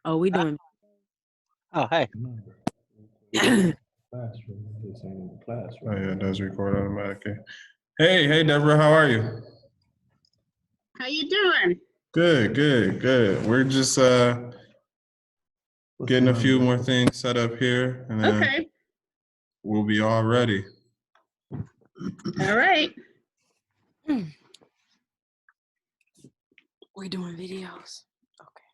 Oh, we doing. Oh, hey. Classroom. This ain't the classroom. Oh yeah, it does record automatically. Hey, Deborah, how are you? How you doing? Good. We're just getting a few more things set up here, and then Okay. we'll be all ready. All right. We're doing videos. Okay.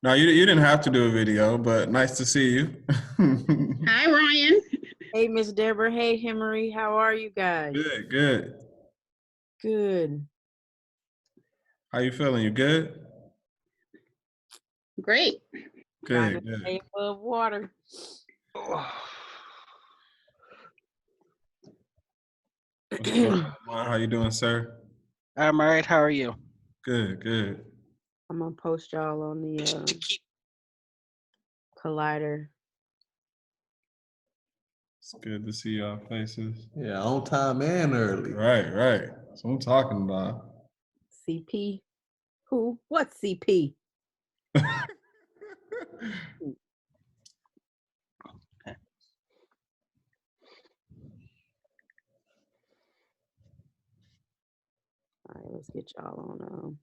No, you didn't have to do a video, but nice to see you. Hi, Ryan. Hey, Miss Deborah. Hey, Hillary. How are you guys? Good. Good. How you feeling? You good? Great. Trying to Good. stay above water. What's going on? How you doing, sir? I'm all right. How are you? Good. I'm gonna post y'all on the Collider. It's good to see y'all faces. Yeah, on time and early. Right. That's what I'm talking about. CP. Who? What CP? All right, let's get y'all on.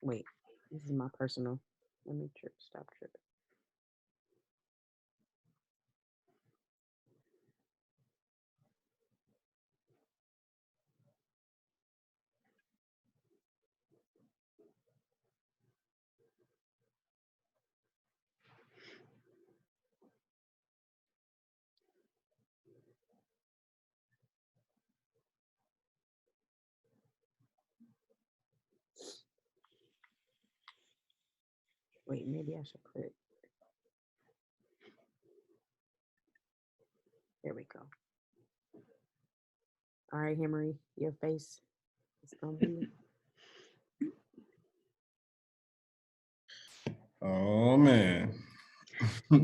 Wait, this is my personal. Let me stop tripping. Wait, maybe I should put. There we go. All right, Henry, your face is gonna be. Oh man. All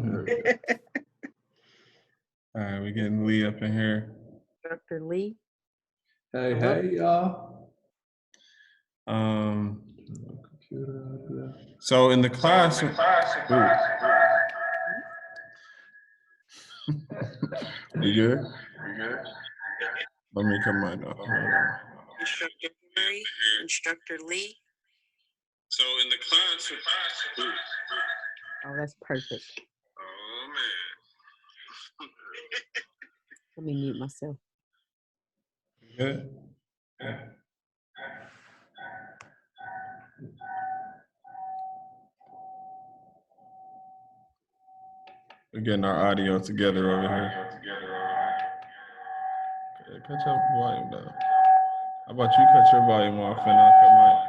right, we're getting Lee up in here. Dr. Lee. Hey, y'all. Computer out there. So in the class, you good? Let me come on up. Instructor Henry, Instructor Lee. So in the class, Oh, that's perfect. oh man. Let me mute myself. Good. We're getting our audio together over here. Okay, cut your volume down. How about you cut your volume off and I'll cut mine?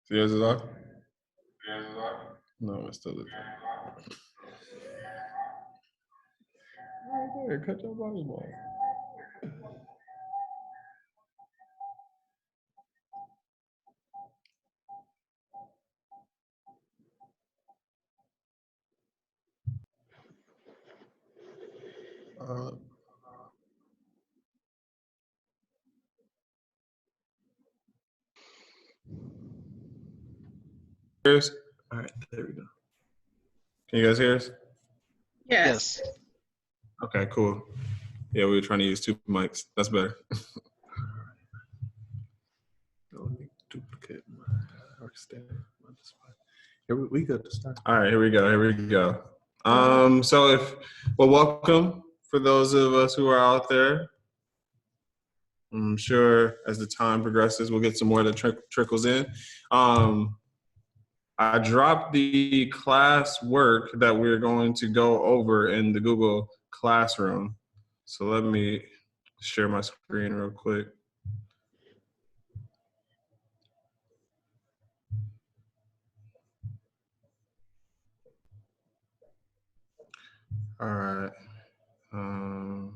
So yours is off? No, it's still the same. Right there, cut your volume off. Hears? All right, there we go. Can you guys hear us? Yes. Okay, cool. Yeah, we were trying to use 2 mics. That's better. Let me duplicate my workstation. Here we good to start. All right, here we go. Welcome for those of us who are out there. I'm sure as the time progresses, we'll get some more that trickles in. I dropped the class work that we're going to go over in the Google Classroom. So let me share my screen real quick. All right. All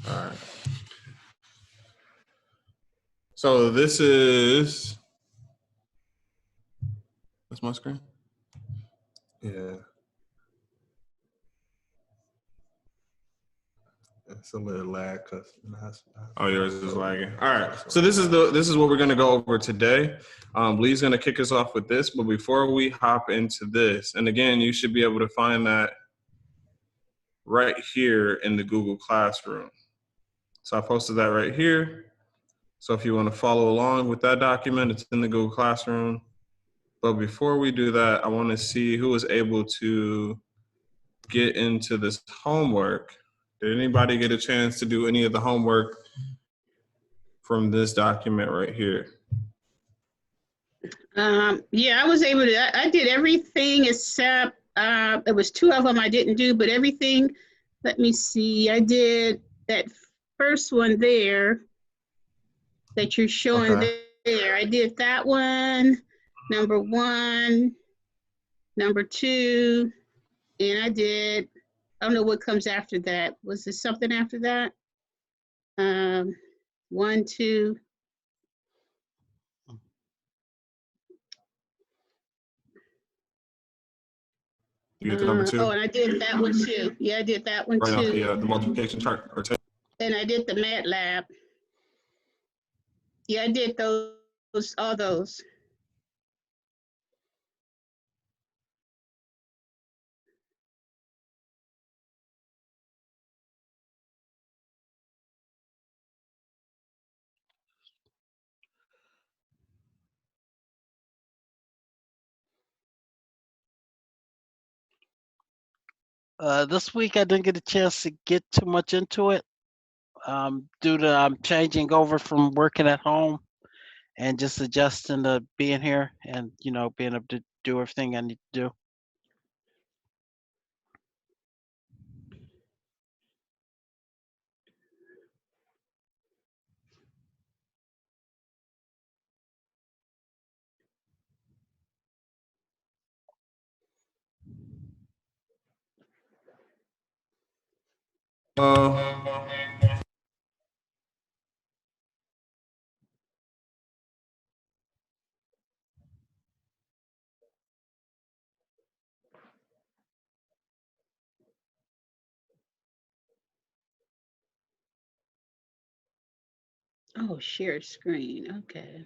right. So this is, what's my screen? Yeah. It's a little lag because. Oh, yours is lagging. All right. So this is what we're gonna go over today. Lee's gonna kick us off with this, but before we hop into this, and again, you should be able to find that right here in the Google Classroom. So I posted that right here. So if you want to follow along with that document, it's in the Google Classroom. But before we do that, I want to see who was able to get into this homework. Did anybody get a chance to do any of the homework from this document right here? Yeah, I was able to, I did everything except, there was 2 of them I didn't do, but everything, let me see, I did that first one there that you're showing Okay. there. I did that one, number 1, number 2, and I don't know what comes after that. Was there something after that? 1, 2. You get the number 2? Oh, and I did that one too. Yeah, I did that one Right off too. the multiplication chart or table. And I did the MATLAB. Yeah, I did those, all those. This week I didn't get a chance to get too much into it due to I'm changing over from working at home and just adjusting to being here and being able to do everything I need to do. Oh, share screen. Okay.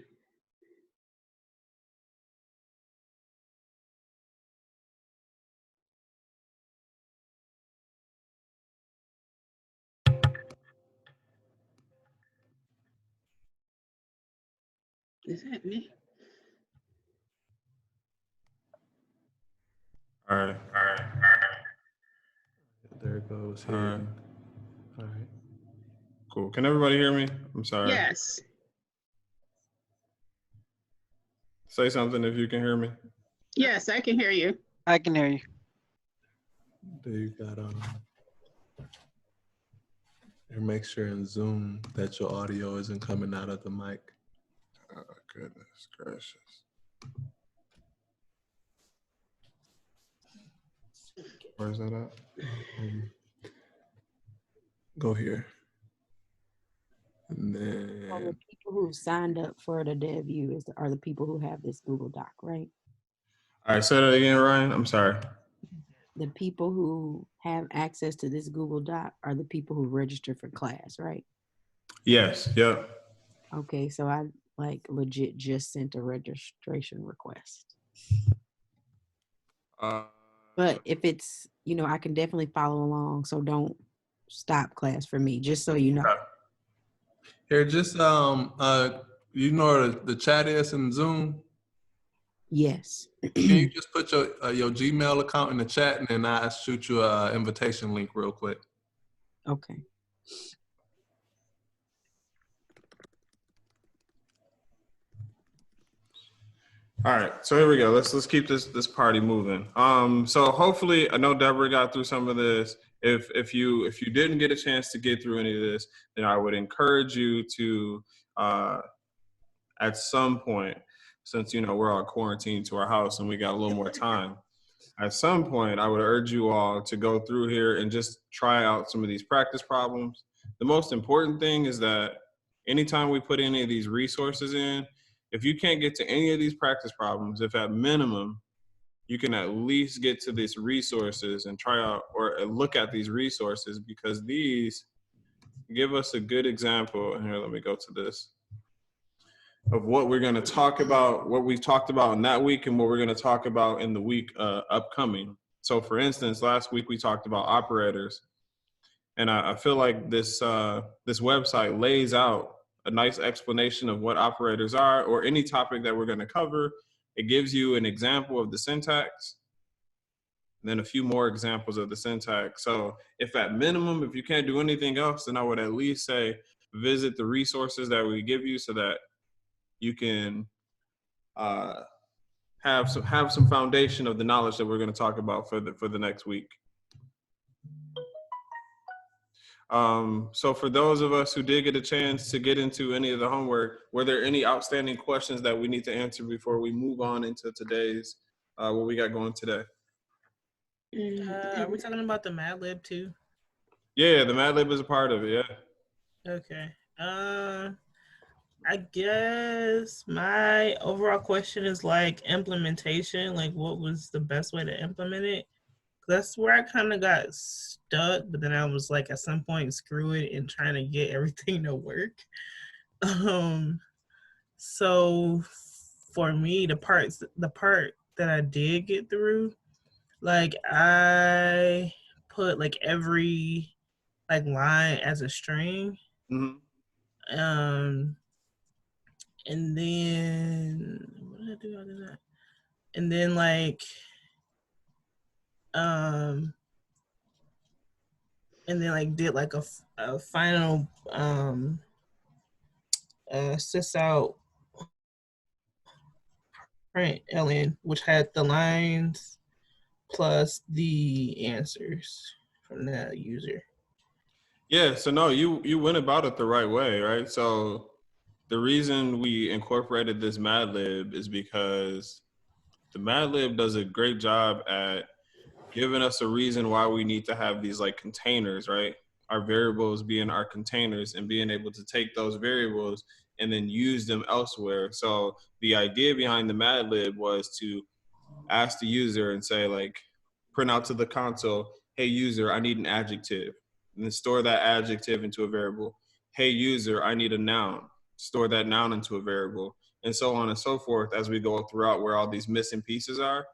Is that me? All right. There it goes. All right. All right. Cool. Can everybody hear me? I'm sorry. Yes. Say something if you can hear me. Yes, I can hear you. I can hear you. There you got and make sure in Zoom that your audio isn't coming out of the mic. Oh, goodness gracious. Where's that at? Go here. And So the then people who signed up for the DevU are the people who have this Google Doc, right? All right, say that again, Ryan. I'm sorry. The people who have access to this Google Doc are the people who register for class, right? Yes. Yep. Okay, so I legit just sent a registration request. But if it's, I can definitely follow along, so don't stop class for me, just so you know. Okay. here, just the chat is in Zoom. Yes. Can you just put your Gmail account in the chat, and then I'll shoot you an invitation link real quick. Okay. All right, so here we go. Let's keep this party moving. So hopefully, I know Deborah got through some of this. If you didn't get a chance to get through any of this, then I would encourage you to at some point, since we're all quarantined to our house and we got a little more time. At some point, I would urge you all to go through here and just try out some of these practice problems. The most important thing is that anytime we put any of these resources in, if you can't get to any of these practice problems, if at minimum, you can at least get to these resources and try out or look at these resources, because these give us a good example. Here, let me go to this, of what we're going to talk about, what we've talked about in that week and what we're going to talk about in the week upcoming. So for instance, last week we talked about operators, and I feel like this website lays out a nice explanation of what operators are, or any topic that we're going to cover. It gives you an example of the syntax, and then a few more examples of the syntax. So if at minimum, if you can't do anything else, then I would at least say visit the resources that we give you so that you can have some foundation of the knowledge that we're going to talk about for the next week. So for those of us who did get a chance to get into any of the homework, were there any outstanding questions that we need to answer before we move on into today's, what we got going today? Are we talking about the Mad Lib too? Yeah, the Mad Lib is a part of it, yeah. Okay. I guess my overall question is like implementation, like what was the best way to implement it? That's where I kind of got stuck, but then I was like, at some point, screw it and trying to get everything to work. So for me, the part that I did get through, like I put like every like line as a string. Mm-hmm. And then what did I do after that? And then like did like a final sys out print ln, which had the lines plus the answers from that user. Yeah, so no, you went about it the right way, right? So the reason we incorporated this Mad Lib is because the Mad Lib does a great job at giving us a reason why we need to have these like containers, right? Our variables being our containers, and being able to take those variables and then use them elsewhere. So the idea behind the Mad Lib was to ask the user and say, like, print out to the console, hey user, I need an adjective, and then store that adjective into a variable. Hey user, I need a noun, store that noun into a variable, and so on and so forth as we go throughout where all these missing pieces are.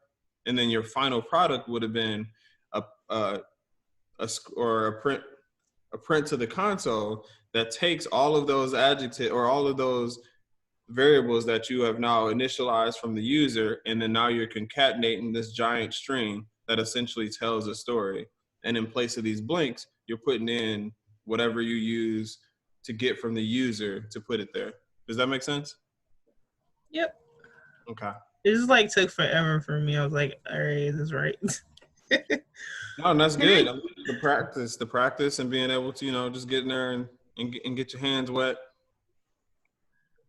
And then your final product would have been a print to the console that takes all of those adjectives or all of those variables that you have now initialized from the user, and then now you're concatenating this giant string that essentially tells a story. And in place of these blanks, you're putting in whatever you use to get from the user to put it there. Does that make sense? Yep. Okay. It just like took forever for me. I was like, all right, is this right? No, and that's good. The practice and being able to, just get in there and get your hands wet.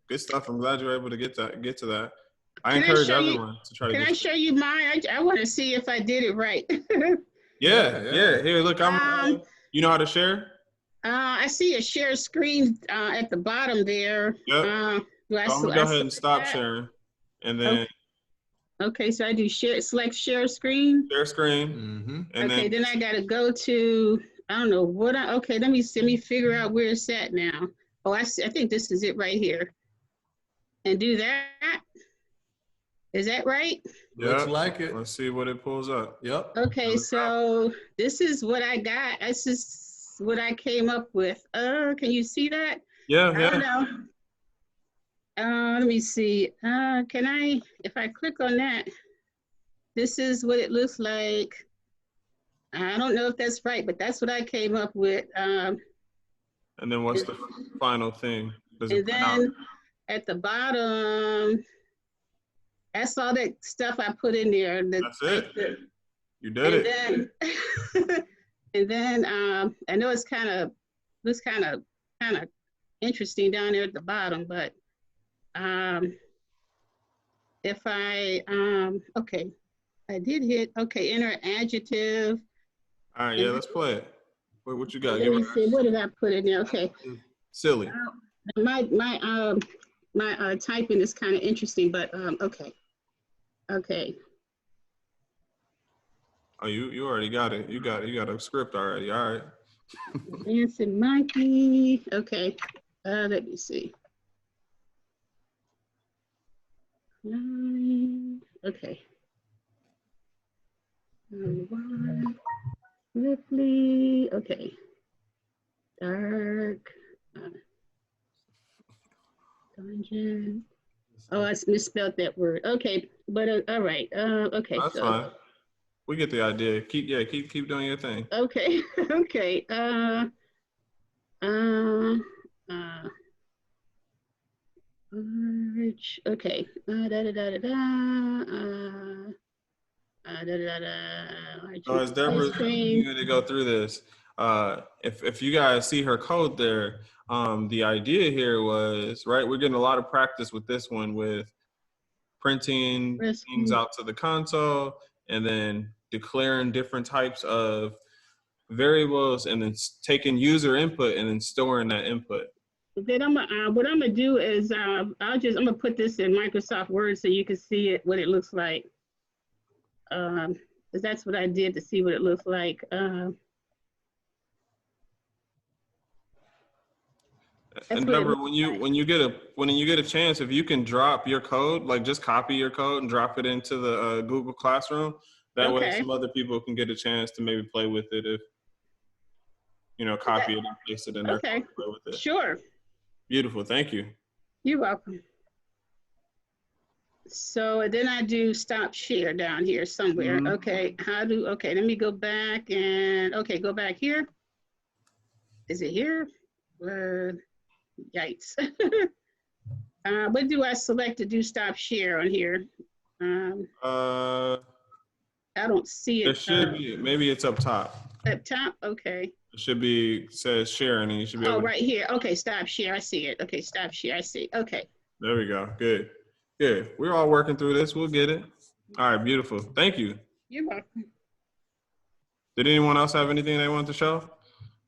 Good stuff. I'm glad you're able to get to that. I encourage everyone to try to Can I show you mine? I want to see if I did it right. Yeah. Here, look, you know how to share? I see a share screen at the bottom there. Yep. So I'm gonna go ahead and stop sharing, and then. Okay, so I do select share screen. Share screen. Mm-hmm. And okay, then I gotta go to, I don't know what okay, let me figure out where it's at now. Oh, I think this is it right here. And do that. Is that right? Looks like it. Let's see what it pulls up. Yep. Okay, so this is what I got. This is what I came up with. Can you see that? Yeah. I don't know. Let me see. Can I, if I click on that, this is what it looks like. I don't know if that's right, but that's what I came up with. And then what's the final thing? And then at the bottom, That's all that stuff I put in there. That's it. You did it. And then I know it's kind of interesting down there at the bottom, but if I okay, I did hit enter adjective. All right, yeah, let's play it. What you got? Let me see. What did I put in there? Okay. Silly. My typing is kind of interesting, but okay. Okay. Oh, you already got it. You got a script already. All right. Dancing Mikey. Okay. Let me see. Okay. Ripley. Okay. Dark. Dungeon. Oh, I misspelled that word. Okay, but all right. Okay. That's fine. We get the idea. Keep doing your thing. Okay. Okay. Rich. Okay. So as Deborah's going to go through this, if you guys see her code there, the idea here was, right, we're getting a lot of practice with this one with printing things out to the console and then declaring different types of variables and then taking user input and then storing that input. Then what I'm gonna do is I'm gonna put this in Microsoft Word so you can see it, what it looks like. Because that's what I did to see what it looks like. And Deborah, when you get a chance, if you can drop your code, like just copy your code and drop it into the Google Classroom, that way some other people can get a chance to maybe play with it if copy it and paste it in there. Okay. Play with it. Sure. Beautiful. Thank you. You're welcome. So then I do stop share down here somewhere. Mm-hmm. Okay. Okay, let me go back and go back here. Is it here? Yikes. What do I select to do stop share on here? I don't see it. It should be, maybe it's up top. Up top? Okay. It should be, says sharing, and you should be able to. Right here. Okay, stop share. I see it. Okay, stop share. I see. Okay. There we go. Good. Good. We're all working through this. We'll get it. All right. Beautiful. Thank you. You're welcome. Did anyone else have anything they wanted to show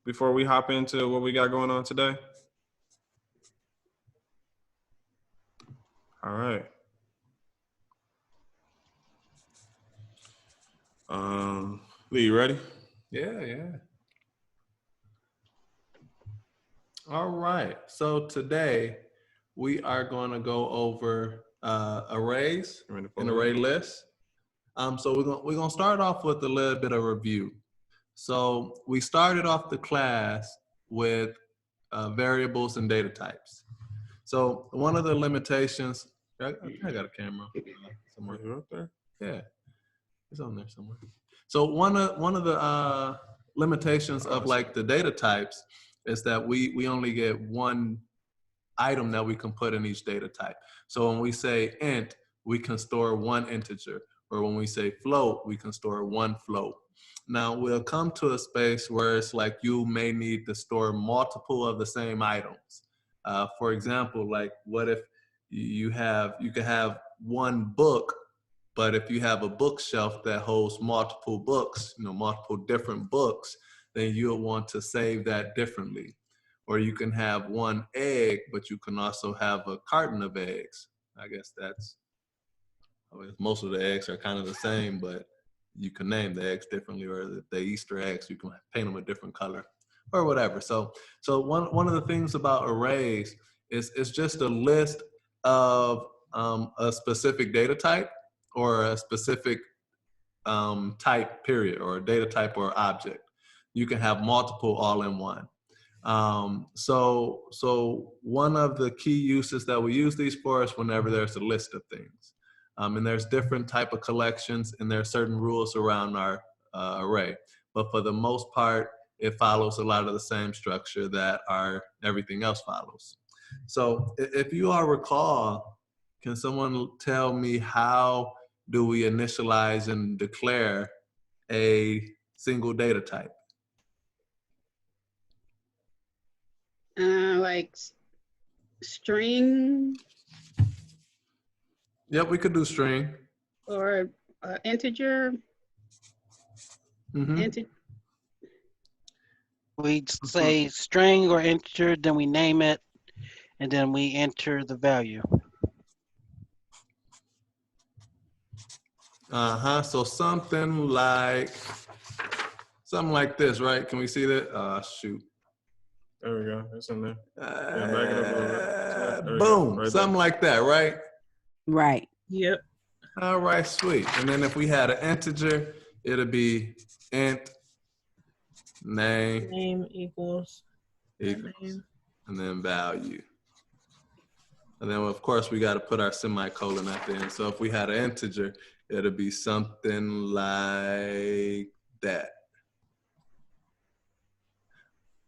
before we hop into what we got going on today? All right. Lee, you ready? Yeah. All right. So today we are going to go over arrays and array lists. So we're gonna start off with a little bit of review. So we started off the class with variables and data types. So one of the limitations, I got a camera somewhere. Up there? Yeah, it's on there somewhere. So one of the limitations of like the data types is that we only get one item that we can put in each data type. So when we say int, we can store one integer, or when we say float, we can store one float. Now we'll come to a space where it's like you may need to store multiple of the same items. For example, like what if you could have one book, but if you have a bookshelf that holds multiple books, multiple different books, then you'll want to save that differently. Or you can have one egg, but you can also have a carton of eggs. I guess most of the eggs are kind of the same, but you can name the eggs differently, or if they're Easter eggs, you can paint them a different color or whatever. So one of the things about arrays is it's just a list of a specific data type or a specific type, period, or a data type or object. You can have multiple all in one. So one of the key uses that we use these for is whenever there's a list of things. And there's different type of collections, and there are certain rules around our array. But for the most part, it follows a lot of the same structure that everything else follows. So if you all recall, Can someone tell me how do we initialize and declare a single data type? Like string Yep, we could do string. or integer. Mhm. We say string or integer, then we name it, and then we enter the value. So something like this, right? Can we see that? Shoot. There we go. It's in there. Yeah, back it up a little bit. There we go. Boom. Right Something there. like that, right? Right. Yep. All right, sweet. And then if we had an integer, it'll be int name Name equals equals, name. and then value. And then of course we got to put our semicolon at the end. So if we had an integer, it'll be something like that.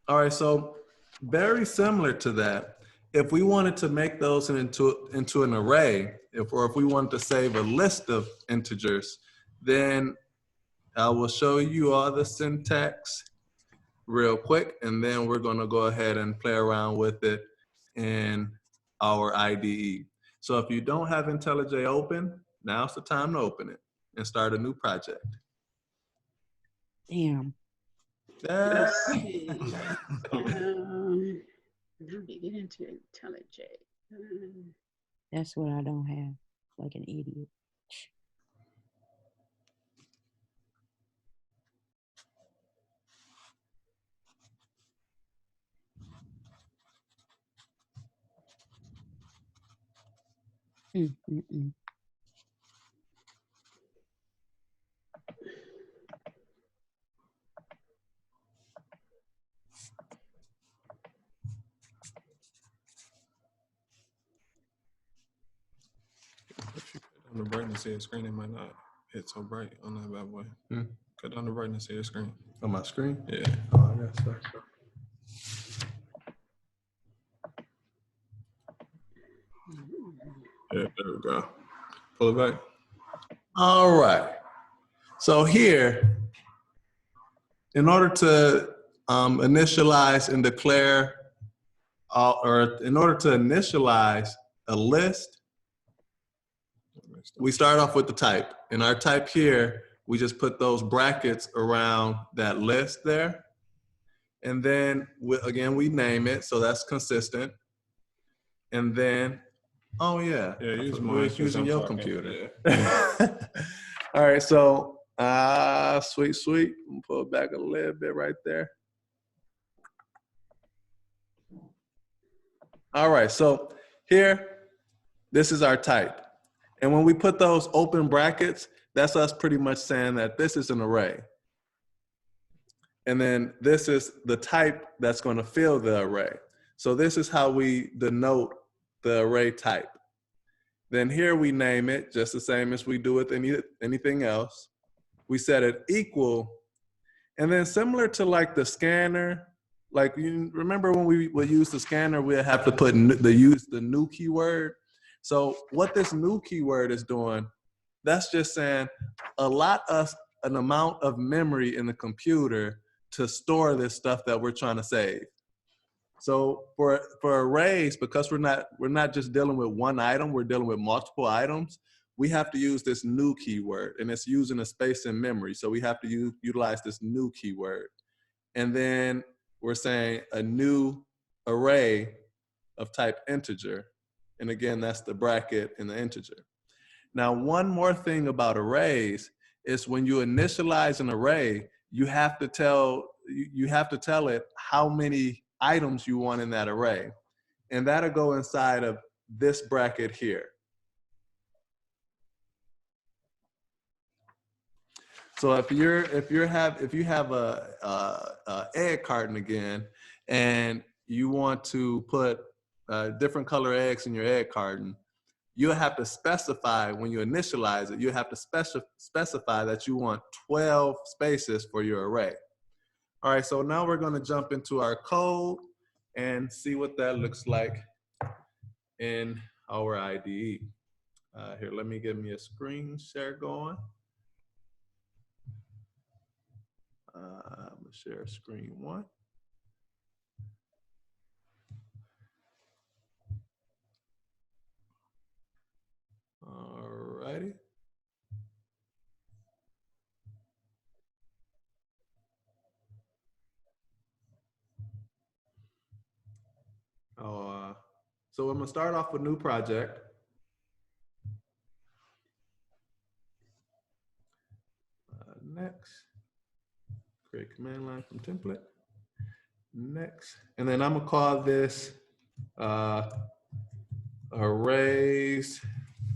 All right, so very similar to that. If we wanted to make those into an array, if we wanted to save a list of integers, then I will show you all the syntax real quick, and then we're going to go ahead and play around with it in our IDE. So if you don't have IntelliJ open, now's the time to open it and start a new project. Damn. Let's see. How do you get into IntelliJ? That's what I don't have. Like an idiot. Mm-mm-mm. If you cut down the brightness of your screen, it might not hit so bright on that bad boy. Hmm. Cut down the brightness of your screen. On my screen? Yeah. Oh, I guess so. Yeah, there we go. Pull it back. All right. So here, in order to initialize and declare, or in order to initialize a list, we start off with the type. In our type here, we just put those brackets around that list there. And then, again, we name it, so that's consistent. And then, oh yeah, Yeah, use we mine was 'cause using I'm your talking, computer. All right, so sweet. I'm gonna pull it back a little bit right there. All right, so here, this is our type. And when we put those open brackets, that's us pretty much saying that this is an array. And then this is the type that's going to fill the array. So this is how we denote the array type. Then here we name it just the same as we do with anything else. We set it equal. And then similar to like the scanner, like you remember when we would use the scanner, we'd have to use the new keyword. So what this new keyword is doing, that's just saying allot us an amount of memory in the computer to store this stuff that we're trying to save. So for arrays, because we're not just dealing with one item, we're dealing with multiple items, we have to use this new keyword, and it's using a space in memory. So we have to utilize this new keyword. And then we're saying a new array of type integer. And again, that's the bracket in the integer. Now, one more thing about arrays is when you initialize an array, you have to tell it how many items you want in that array. And that'll go inside of this bracket here. So if you have a egg carton again, and you want to put different color eggs in your egg carton, you'll have to specify when you initialize it. You have to specify that you want 12 spaces for your array. All right, so now we're going to jump into our code and see what that looks like in our IDE. Here, let me get me a screen share going. I'm gonna share screen one. All righty. So I'm gonna start off with new project. Next, create command line from template. Next, and then I'm gonna call this arrays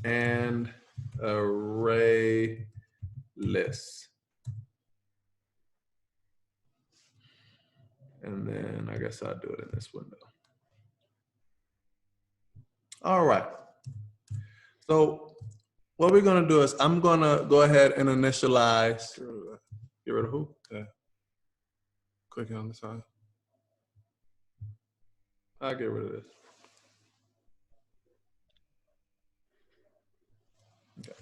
and array lists. And then I guess I'll do it in this window. All right. So what we're gonna do is I'm gonna go ahead and initialize. Get rid of who? Yeah. Clicking on the side. I'll get rid of this. Okay.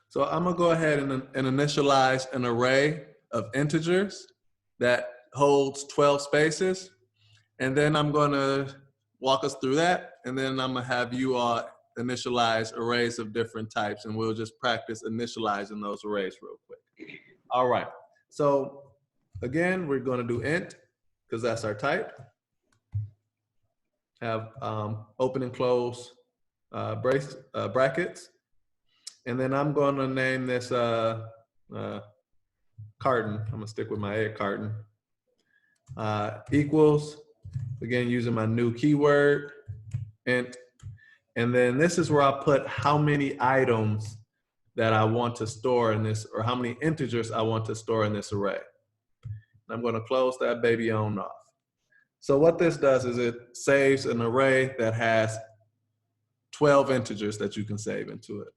So I'm gonna go ahead and initialize an array of integers that holds 12 spaces. And then I'm gonna walk us through that. And then I'm gonna have you all initialize arrays of different types, and we'll just practice initializing those arrays real quick. All right, so again, we're gonna do int, because that's our type. Have open and close brackets. And then I'm gonna name this carton. I'm gonna stick with my egg carton. Equals, again, using my new keyword, int. And then this is where I put how many items that I want to store in this, or how many integers I want to store in this array. And I'm gonna close that baby on off. So what this does is it saves an array that has 12 integers that you can save into it.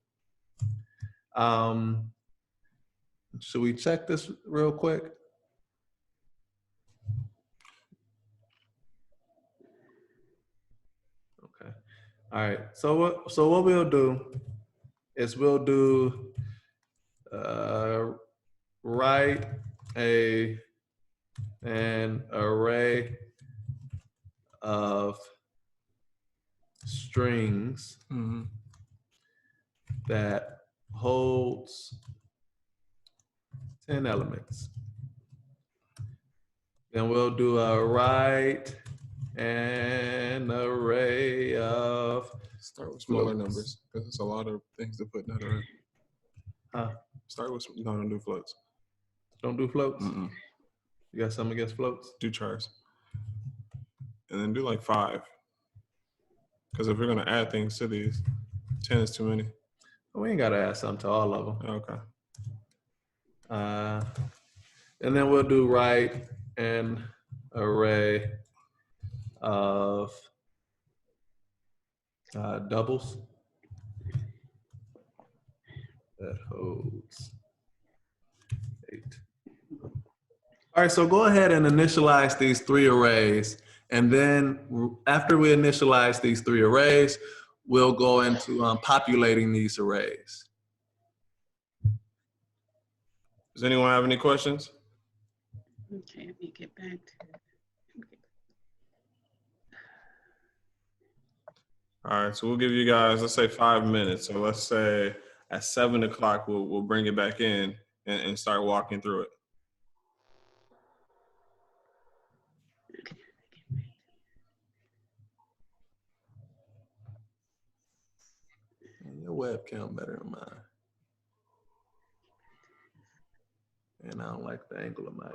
Should we check this real quick? Okay. All right. So what we'll do is we'll do write an array of strings that holds 10 elements. Then we'll do a write an array of. Start with smaller numbers, because it's a lot of things to put in that array. Start with, no, don't do floats. Don't do floats? You got something against floats? Do chars. And then do like 5. Because if we're gonna add things to these, 10 is too many. We ain't gotta add something to all of them. Okay. And then we'll do write an array of doubles that holds 8. All right, so go ahead and initialize these 3 arrays. And then after we initialize these 3 arrays, we'll go into populating these arrays. Does anyone have any questions? Okay, let me get back to All right, so we'll give you guys, let's say 5 minutes. So let's say at 7 o'clock, we'll bring it back in and start walking through it. Your webcam better than mine. And I don't like the angle of mine.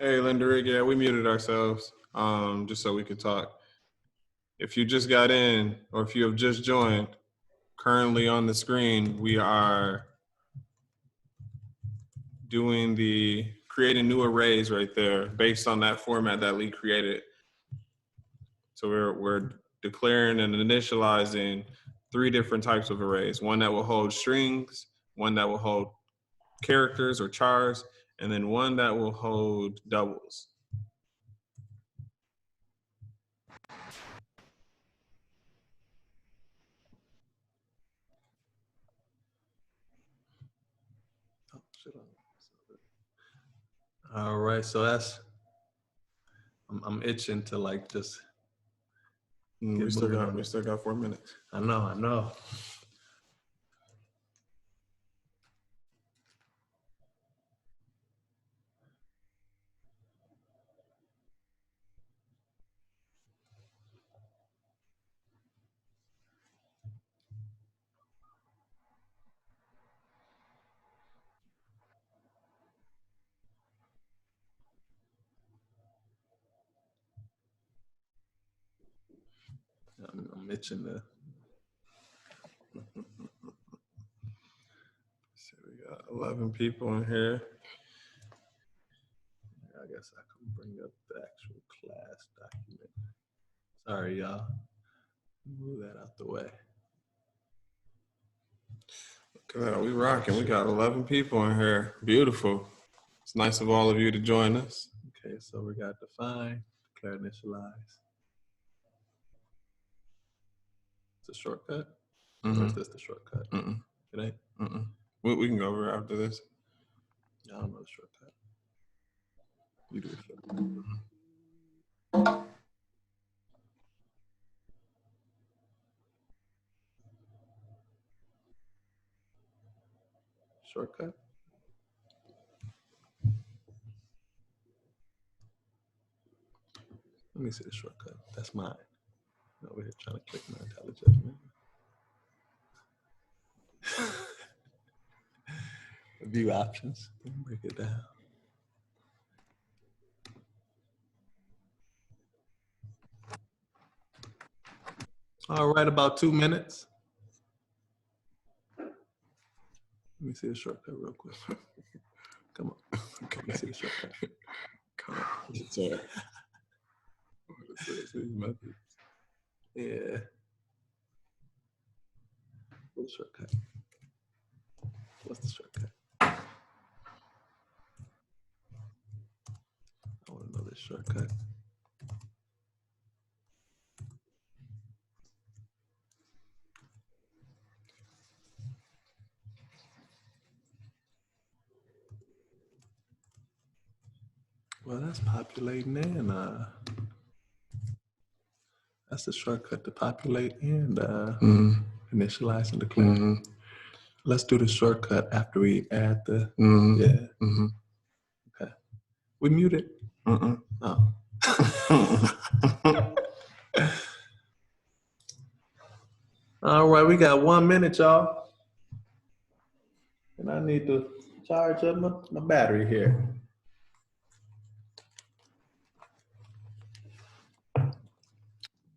Hey, Linda Rig, yeah, we muted ourselves just so we could talk. If you just got in or if you have just joined, currently on the screen, we are doing creating new arrays right there based on that format that Lee created. So we're declaring and initializing 3 different types of arrays. One that will hold strings, one that will hold characters or chars, and then one that will hold doubles. All right, so I'm itching to like just. We still got 4 minutes. I know. I'm itching to. So we got 11 people in here. I guess I can bring up the actual class document. Sorry, y'all. Move that out the way. Look at that, we rocking. We got 11 people in here. Beautiful. It's nice of all of you to join us. Okay, so we got define, declare, initialize. It's a shortcut? Or is this the shortcut? It ain't? We can go over after this. I don't know the shortcut. You do the shortcut. Shortcut? Let me see the shortcut. That's mine. I'm over here trying to click my Untitled Chapter. View options. Let me break it down. All right, about 2 minutes. Let me see the shortcut real quick. Come on. Let me see the shortcut. Come on. Yeah. What's the shortcut? What's the shortcut? I want to know this shortcut. Well, that's populating and that's the shortcut to populate and initialize and declare. Let's do the shortcut after we add the Okay. We muted. Oh. All right, we got 1 minute, y'all. And I need to charge up my battery here.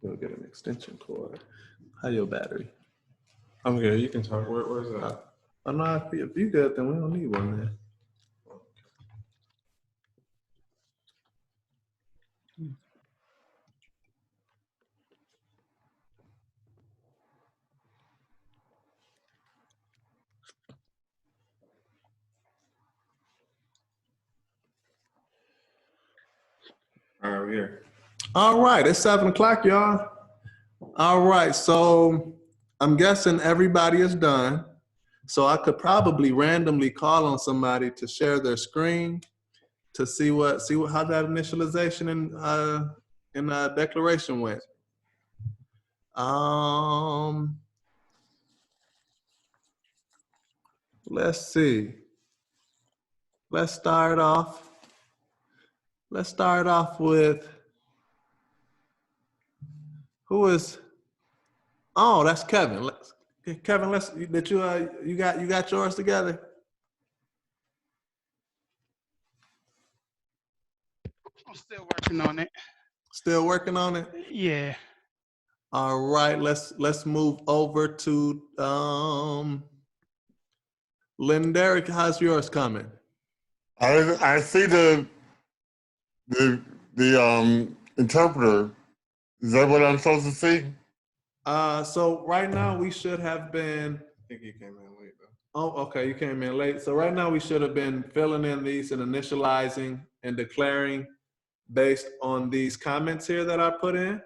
Go get an extension cord. How your battery? I'm good. You can talk. Where's that? I know if you good, then we don't need one there. All right, we're here. All right, it's 7 o'clock, y'all. All right, so I'm guessing everybody is done. So I could probably randomly call on somebody to share their screen to see how that initialization and declaration went. Let's see. Let's start off with who is? Oh, that's Kevin. Kevin, you got yours together. I'm still working on it. Still working on it? Yeah. All right, let's move over to Linderick. How's yours coming? I see the interpreter. Is that what I'm supposed to see? So right now we should have been. I think you came in late though. Oh, okay, you came in late. So right now we should have been filling in these and initializing and declaring based on these comments here that I put in.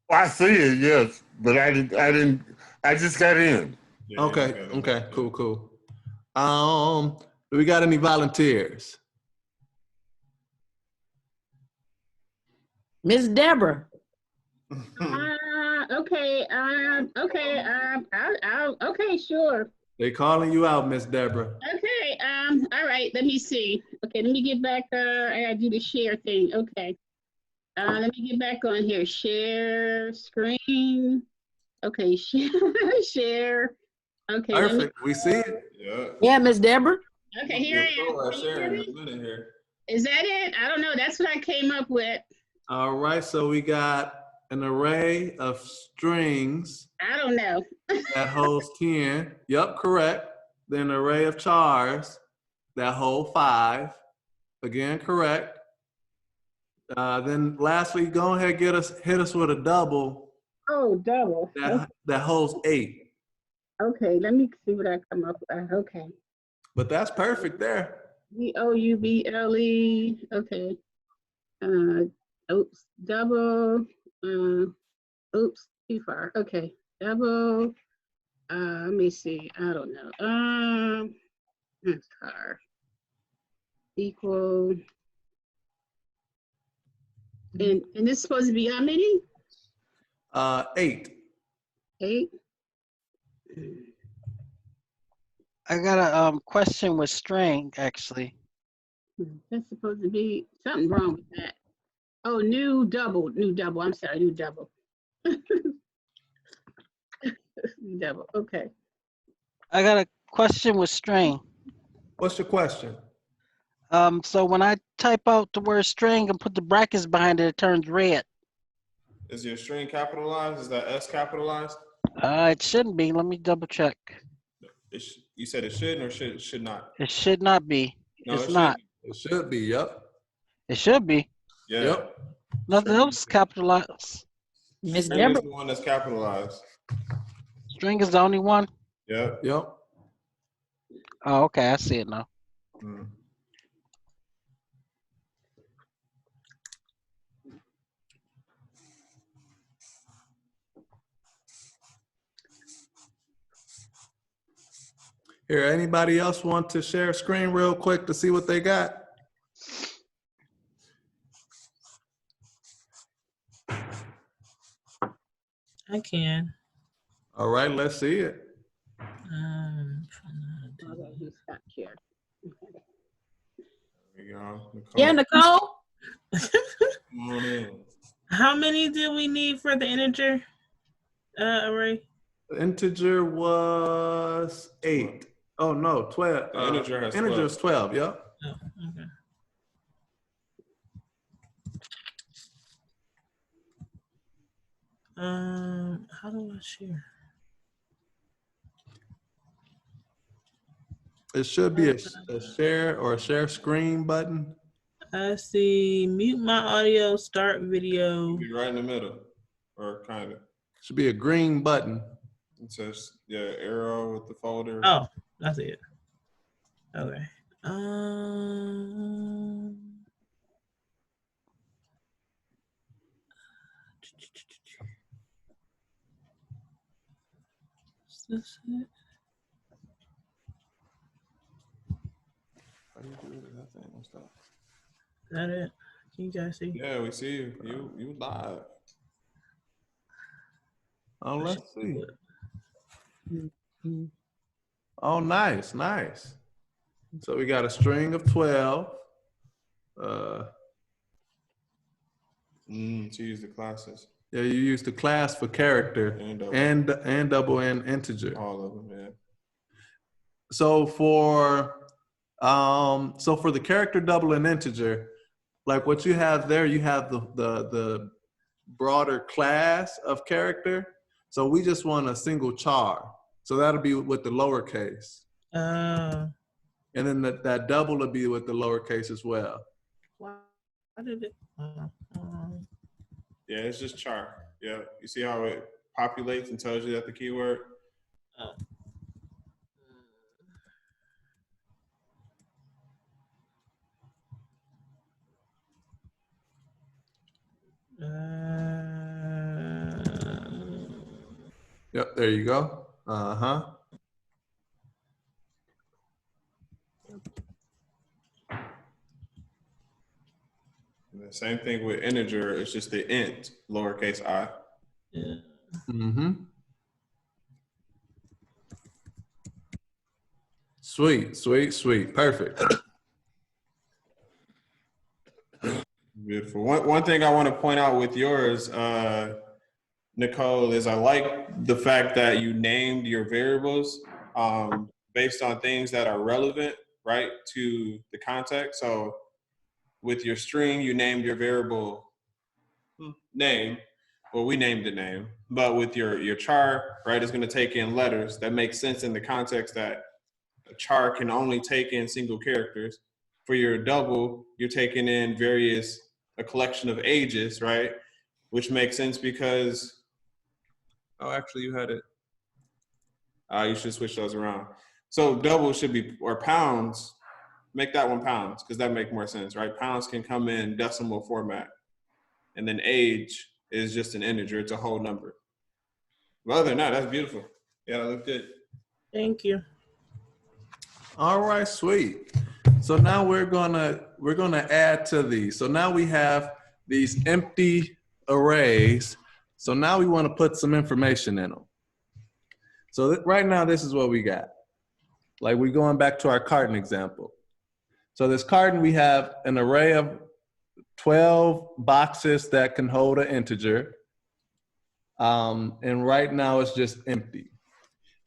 Well, I see it, yes, but I didn't. I just got in. Yeah, Okay, yeah, okay, yeah. cool. Do we got any volunteers? Miss Deborah. Okay. Okay, sure. They calling you out, Miss Deborah. Okay. All right. Let me see. Okay. Let me get back. I gotta do the share thing. Okay. Let me get back on here. Share screen. Okay. Share. Okay. Perfect. We see it. Yeah. Yeah, Miss Deborah. Okay. Here I am. Can you hear me? Is that it? I don't know. That's what I came up with. All right. So we got an array of strings I don't know. that holds 10. Yep, correct. Then an array of chars that hold 5. Again, correct. Then lastly, go ahead, hit us with a double Oh, double. that holds 8. Okay. Let me see what I come up with. Okay. But that's perfect there. DOUBLE. Okay. Oops. Double. Oops. Too far. Okay. Double. Let me see. I don't know. Car equal. And this is supposed to be how many? 8. 8. I got a question with string, actually. That's supposed to be something wrong with that. Oh, new double. I'm sorry, new double. New double. Okay. I got a question with string. What's your question? So when I type out the word string and put the brackets behind it, it turns red. Is your string capitalized? Is that S capitalized? It shouldn't be. Let me double check. You said it should or should not? It should not be. No, It's it not. It should be, yep. It should be. Yeah. Yep. Nothing else is capitalized. Miss String is Deborah. the one that's capitalized. String is the only one. Yep. Yep. Oh, okay. I see it now. Mm. Here, anybody else want to share a screen real quick to see what they got? I can. All right, let's see it. Okay, you stop share. There we go. Nicole, Yeah, Nicole. come on in. How many did we need for the integer array? The integer was 8. Oh no, 12. The integer has integer 12. is 12, yep. Oh, okay. How do I share? It should be a share or a share screen button. I see mute my audio, start video. Be right in the middle, or kind of. Should be a green button. It says arrow with the folder. Oh, that's it. Okay. Is this it? How do you do that thing? What's that? Is that it? Can you guys see? Yeah, we see you. You live. Oh, let's see. Oh, nice, nice. So we got a string of 12. To use the classes. Yeah, you use the class for character and double and integer. All of them, yeah. So for the character, double, and integer, like what you have there, you have the broader class of character. So we just want a single char. So that'll be with the lowercase. Uh, And then that double will be with the lowercase as well. why did it? Yeah, it's just char. Yeah, you see how it populates and tells you that the keyword. Yep, there you go. Uh-huh. And the same thing with integer, it's just the int, lowercase I. Yeah. Mm-hmm. Sweet, sweet, sweet. Perfect. Beautiful. One thing I want to point out with yours, Nicole, is I like the fact that you named your variables based on things that are relevant, right, to the context. So with your string, you named your variable name. Well, we named the name, but with your char, right, it's going to take in letters. That makes sense in the context that a char can only take in single characters. For your double, you're taking in a collection of ages, right? Which makes sense because, oh, actually you had it. You should switch those around. So double should be, or pounds, make that one pounds, because that makes more sense, right? Pounds can come in decimal format. And then age is just an integer, it's a whole number. But other than that, that's beautiful. Yeah, that looked good. Thank you. All right, sweet. So now we're gonna add to these. So now we have these empty arrays. So now we want to put some information in them. So right now, this is what we got. Like we're going back to our carton example. So this carton, we have an array of 12 boxes that can hold an integer. And right now it's just empty.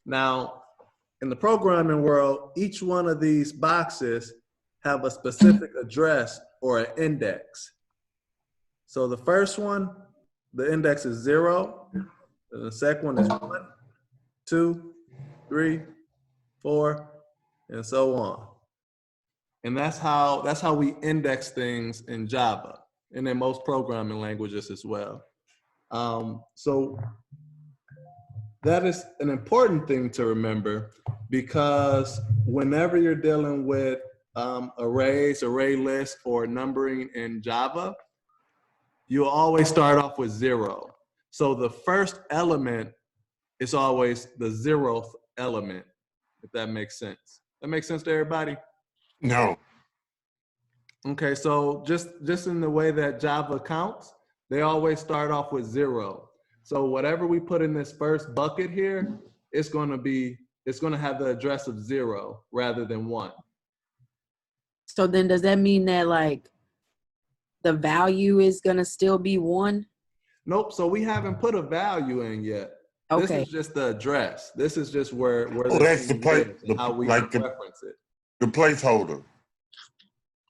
Now, in the programming world, each one of these boxes have a specific address or an index. So the first one, the index is 0. And the second one is 1, 2, 3, 4, and so on. And that's how we index things in Java and in most programming languages as well. So that is an important thing to remember, because whenever you're dealing with arrays, array lists, or numbering in Java, you'll always start off with 0. So the first element is always the 0th element, if that makes sense. That makes sense to everybody? No. Okay, so just in the way that Java counts, they always start off with 0. So whatever we put in this first bucket here, it's going to have the address of 0 rather than 1. So then does that mean that like the value is going to still be 1? Nope, so we haven't put a value in yet. Okay. This is just the address. This is just where Oh, that's the place, how we like reference it. the placeholder.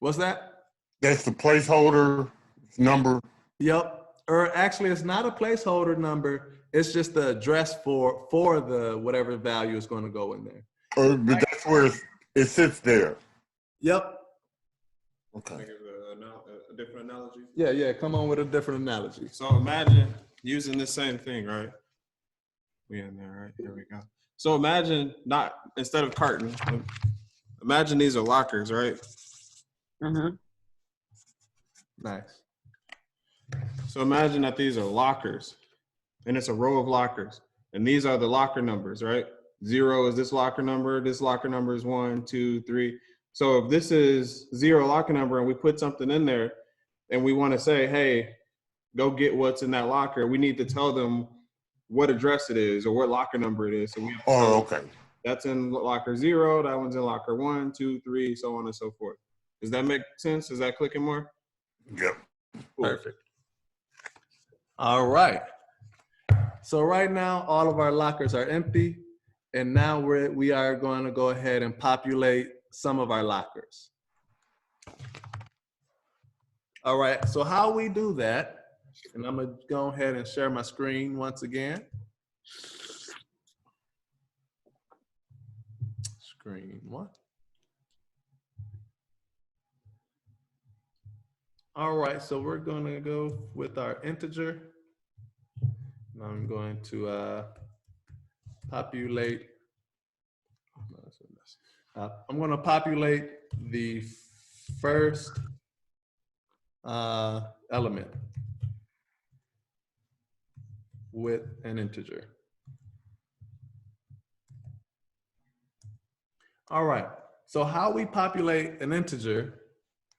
What's that? That's the placeholder number. Yep. Or actually, it's not a placeholder number. It's just the address for the whatever value is going to go in there. But that's where it sits there. Yep. Okay. Can I give a different analogy? Yeah. Come on with a different analogy. So imagine using the same thing, right? We in there, right? Here we go. So imagine instead of carton, imagine these are lockers, right? Nice. So imagine that these are lockers, and it's a row of lockers, and these are the locker numbers, right? 0 is this locker number is 1, 2, 3. So if this is 0 locker number and we put something in there and we want to say, hey, go get what's in that locker, we need to tell them what address it is or what locker number it is. So we Okay. That's in locker 0, that one's in locker 1, 2, 3, so on and so forth. Does that make sense? Is that clicking more? Yep. Cool. Perfect. All right. So right now, all of our lockers are empty. And now we are going to go ahead and populate some of our lockers. All right, so how we do that, and I'm gonna go ahead and share my screen once again. Screen one. All right, so we're gonna go with our integer. And I'm going to populate. I'm gonna populate the first element with an integer. All right, so how we populate an integer,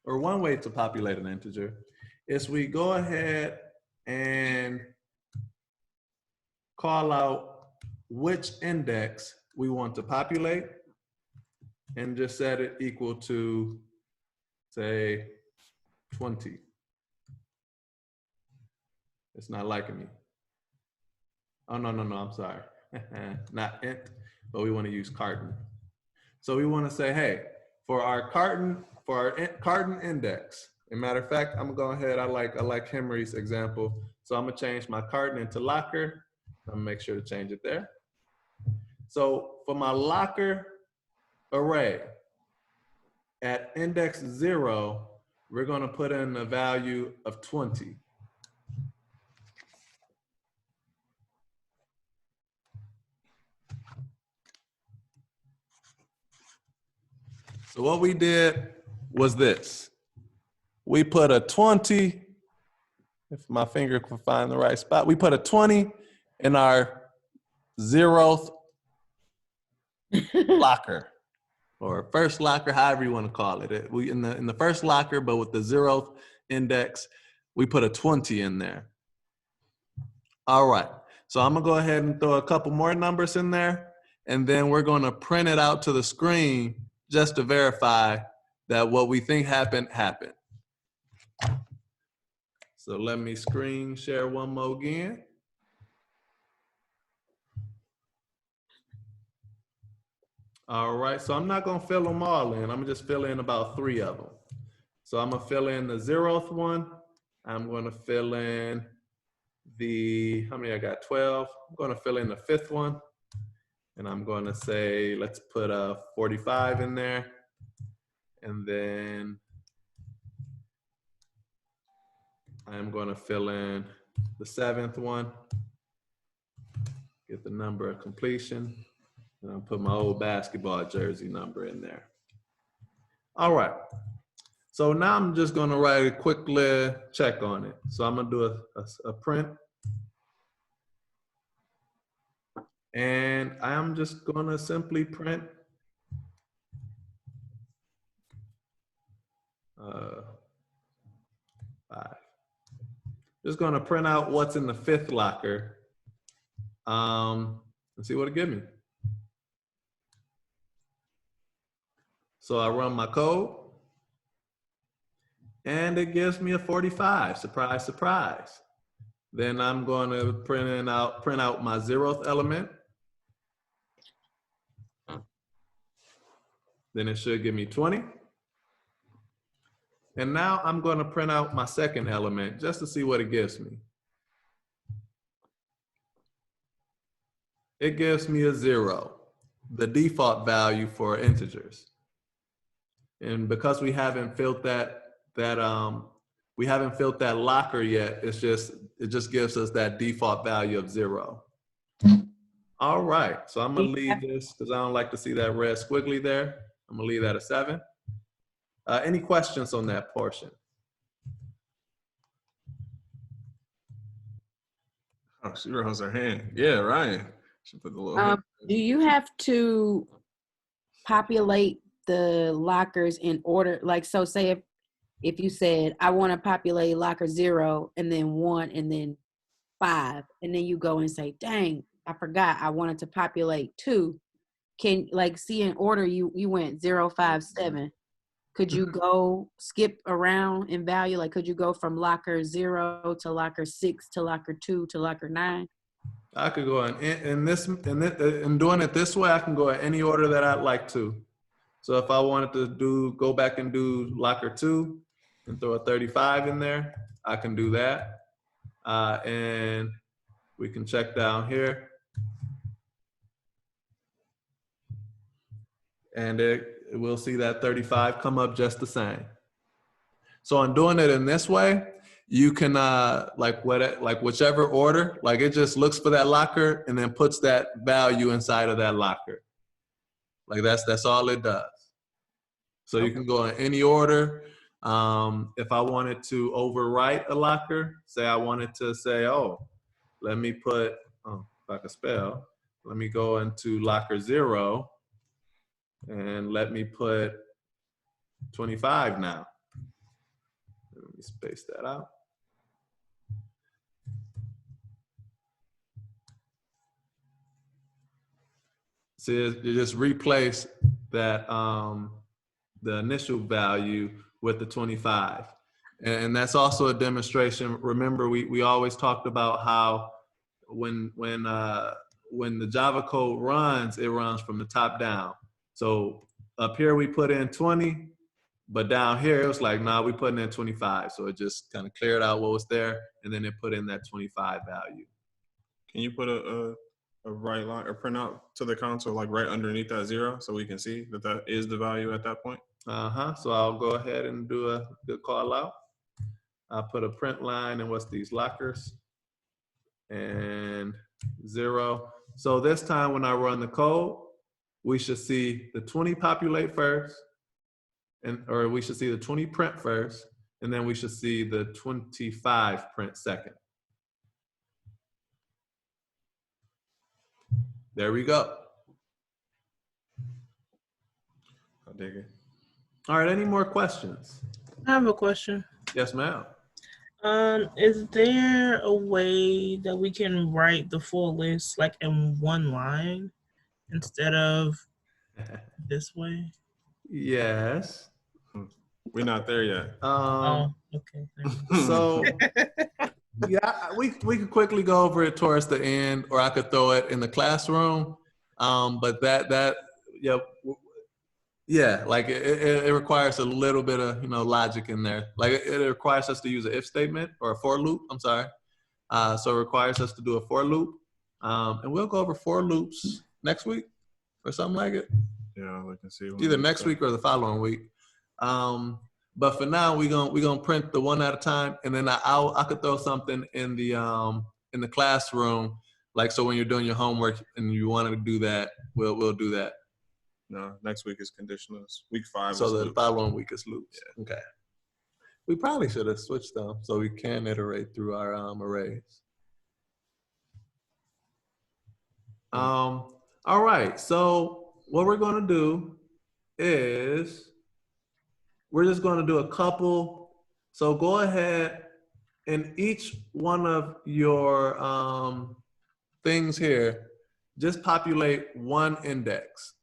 or one way to populate an integer, is we go ahead and call out which index we want to populate and just set it equal to, say, 20. It's not liking me. Oh, no, I'm sorry. Not int, but we want to use carton. So we want to say, hey, for our carton index, as a matter of fact, I'm gonna go ahead, I like Henry's example. So I'm gonna change my carton into locker. I'm gonna make sure to change it there. So for my locker array, at index 0, we're gonna put in a value of 20. So what we did was this. We put a 20, if my finger can find the right spot, we put a 20 in our 0th locker, or first locker, however you want to call it. We in the first locker, but with the 0th index, we put a 20 in there. All right, so I'm gonna go ahead and throw a couple more numbers in there, and then we're gonna print it out to the screen just to verify that what we think happened. So let me screen share one more again. All right, so I'm not gonna fill them all in. I'm gonna just fill in about 3 of them. So I'm gonna fill in the 0th one. I'm gonna fill in the, how many I got, 12. I'm gonna fill in the 5th one. And I'm gonna say, let's put a 45 in there. And then I'm gonna fill in the 7th one. Get the number of completion. And I'll put my old basketball jersey number in there. All right. So now I'm just gonna write a quick check on it. So I'm gonna do a print. And I'm just gonna simply print 5. Just gonna print out what's in the 5th locker. Let's see what it gives me. So I run my code and it gives me a 45, surprise, surprise. Then I'm gonna print out my 0th element. Then it should give me 20. And now I'm gonna print out my 2nd element just to see what it gives me. It gives me a 0, the default value for integers. And because we haven't filled that locker yet, it just gives us that default value of 0. All right, so I'm gonna leave this because I don't like to see that red squiggly there. I'm gonna leave that a 7. Any questions on that portion? Oh, she rose her hand. Yeah, Ryan. She put the little hand. Do you have to populate the lockers in order? Like, so say if you said, I want to populate locker 0 and then 1 and then 5, and then you go and say, dang, I forgot I wanted to populate 2. Can, like, see in order you went 0, 5, 7. Could you go skip around in value? Like, could you go from locker 0 to locker 6 to locker 2 to locker 9? I could go in doing it this way, I can go in any order that I'd like to. So if I wanted to go back and do locker 2, and throw a 35 in there, I can do that. And we can check down here. And we'll see that 35 come up just the same. So in doing it in this way, you can like whichever order, like it just looks for that locker and then puts that value inside of that locker. Like that's all it does. So you can go in any order. If I wanted to overwrite a locker, say I wanted to say, oh, let me put, if I can spell, let me go into locker 0 and let me put 25 now. Let me space that out. So you just replace that, the initial value with the 25. And that's also a demonstration. Remember, we always talked about how when the Java code runs, it runs from the top down. So up here we put in 20, but down here it was like, nah, we put in 25. So it just kind of cleared out what was there, and then it put in that 25 value. Can you put a right line or print out to the console, like right underneath that 0, so we can see that that is the value at that point? So I'll go ahead and do a good call out. I'll put a print line and what's these lockers and 0. So this time when I run the code, we should see the 20 populate first, or we should see the 20 print first, and then we should see the 25 print second. There we go. I dig it. All right, any more questions? I have a question. Yes, ma'am. Is there a way that we can write the full list like in one line instead of this way? Yes. We're not there yet. Oh, okay. So yeah, we could quickly go over it towards the end, or I could throw it in the classroom. But yeah, like it requires a little bit of logic in there. Like it requires us to use an if statement or a for loop. I'm sorry. So it requires us to do a for loop, and we'll go over for loops next week or something like it. Yeah, we can see. Either next week or the following week. But for now, we're gonna print the one at a time, and then I could throw something in the classroom, like so when you're doing your homework and you want to do that, we'll do that. No, next week is conditionals. Week 5. So is the loops. following week is loops. Yeah. Okay. We probably should have switched them so we can iterate through our arrays. All right. So what we're gonna do is we're just going to do a couple. So go ahead and each one of your things here, just populate one index.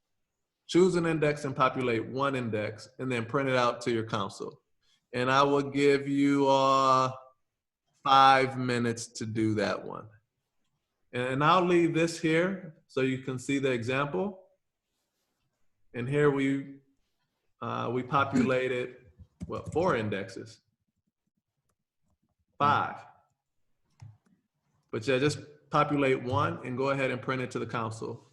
Choose an index and populate one index, and then print it out to your console. And I will give you 5 minutes to do that one. And I'll leave this here so you can see the example. And here we populated, 4 indexes. 5. But yeah, just populate one and go ahead and print it to the console.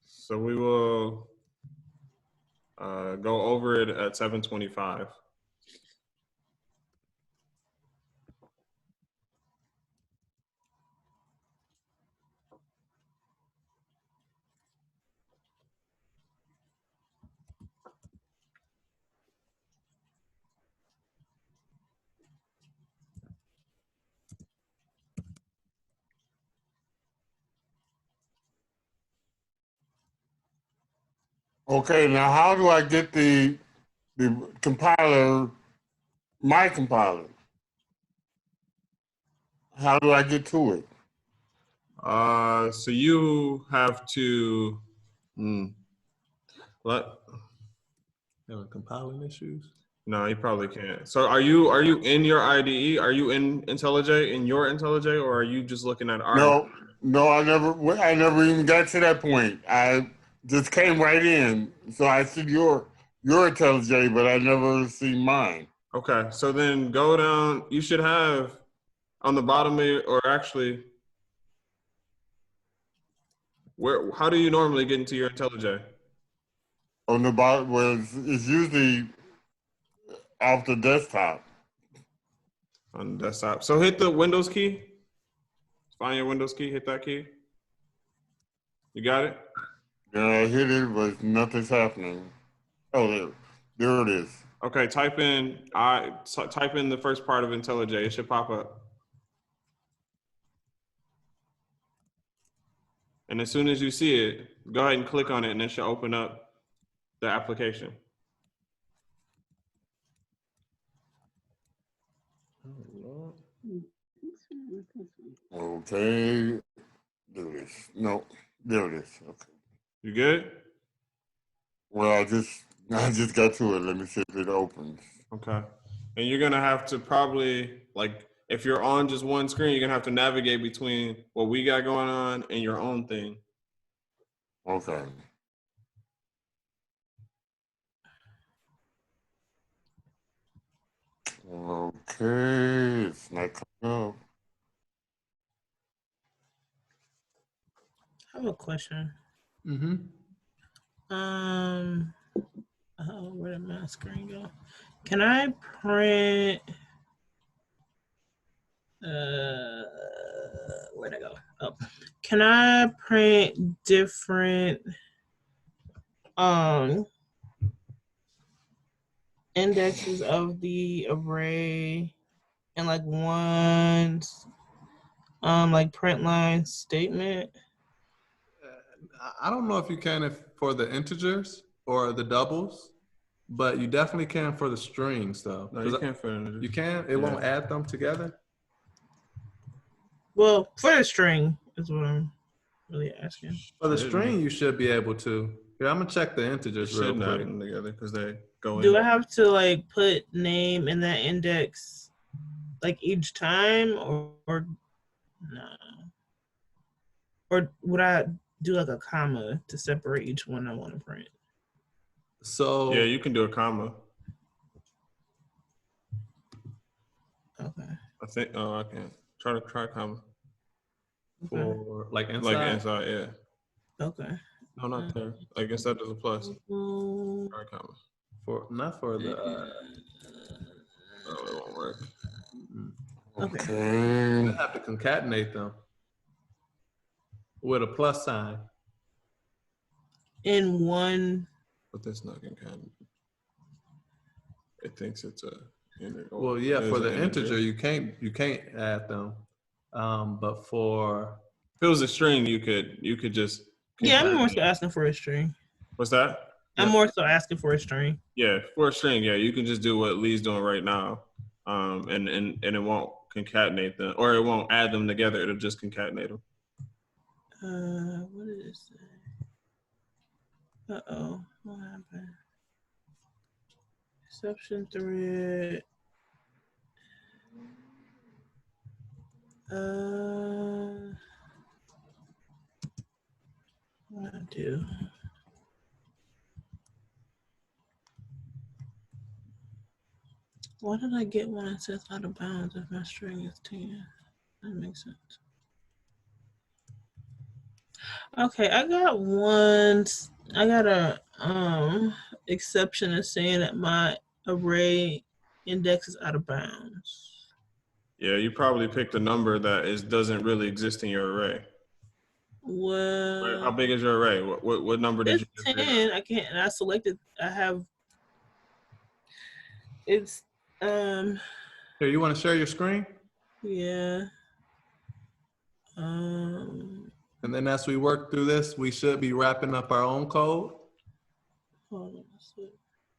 So we will go over it at 7:25. Okay, now how do I get the compiler, my compiler? How do I get to it? So you have to Having compiling issues? No, you probably can't. So are you in your IDE? Are you in IntelliJ, in your IntelliJ, or are you just looking at our? No, I never even got to that point. I just came right in. So I see your your IntelliJ, but I never see mine. Okay, so then go down. You should have on the bottom of or actually, where? How do you normally get into your IntelliJ? On the bottom, where it's usually off the desktop. On the desktop. So hit the Windows key. Find your Windows key. Hit that key. You got it? Yeah, I hit it, but nothing's happening. Oh, there it is. Okay, type in the first part of IntelliJ. It should pop up. And as soon as you see it, go ahead and click on it, and it should open up the application. Okay, there it is. No, there it is. Okay. You good? Well, I just got to it. Let me see if it opens. Okay. And you're gonna have to probably, like, if you're on just one screen, you're gonna have to navigate between what we got going on and your own thing. Okay. Okay, it's not coming up. I have a question. Mm-hmm. Where did my screen go? Can I print? Where'd I go? Oh, can I print different indexes of the array and like one like print line statement? I don't know if you can for the integers or the doubles, but you definitely can for the strings, though. No, you can't fit it. You can? It won't add them together? Well, for the string is what I'm really asking. For the string, you should be able to. Here, I'm going to check the integers real Shouldn't add quick. them together because they go in. Do I have to like put name in that index like each time or no? Or would I do like a comma to separate each one I want to print? So Yeah, you can do a comma. Okay. I think. Oh, I can't. Try comma. for like inside? Like inside, yeah. Okay. No, not there. Like inside there's a plus. Mm, Try comma. Not for the. Oh, it won't work. Okay. You have to concatenate them with a plus sign. in one. But that's not gonna count. It thinks it's a integer. Well, yeah, for the integer, you can't add them. But for if it was a string, you could just. Yeah, I'm more so asking for a string. What's that? I'm more so asking for a string. Yeah, for a string, yeah, you can just do what Lee's doing right now, and it won't concatenate them, or it won't add them together. It'll just concatenate them. What did it say? Uh-oh, what happened? Exception thread. What do I do? Why did I get one that says out of bounds if my string is 10? That makes sense. Okay, I got a exception is saying that my array index is out of bounds. Yeah, you probably picked a number that doesn't really exist in your array. Well, How big is your array? What number did you? It's 10. I can't. And I selected. I have. It's Here, you want to share your screen? Yeah. And then as we work through this, we should be wrapping up our own code. Hold on a sec.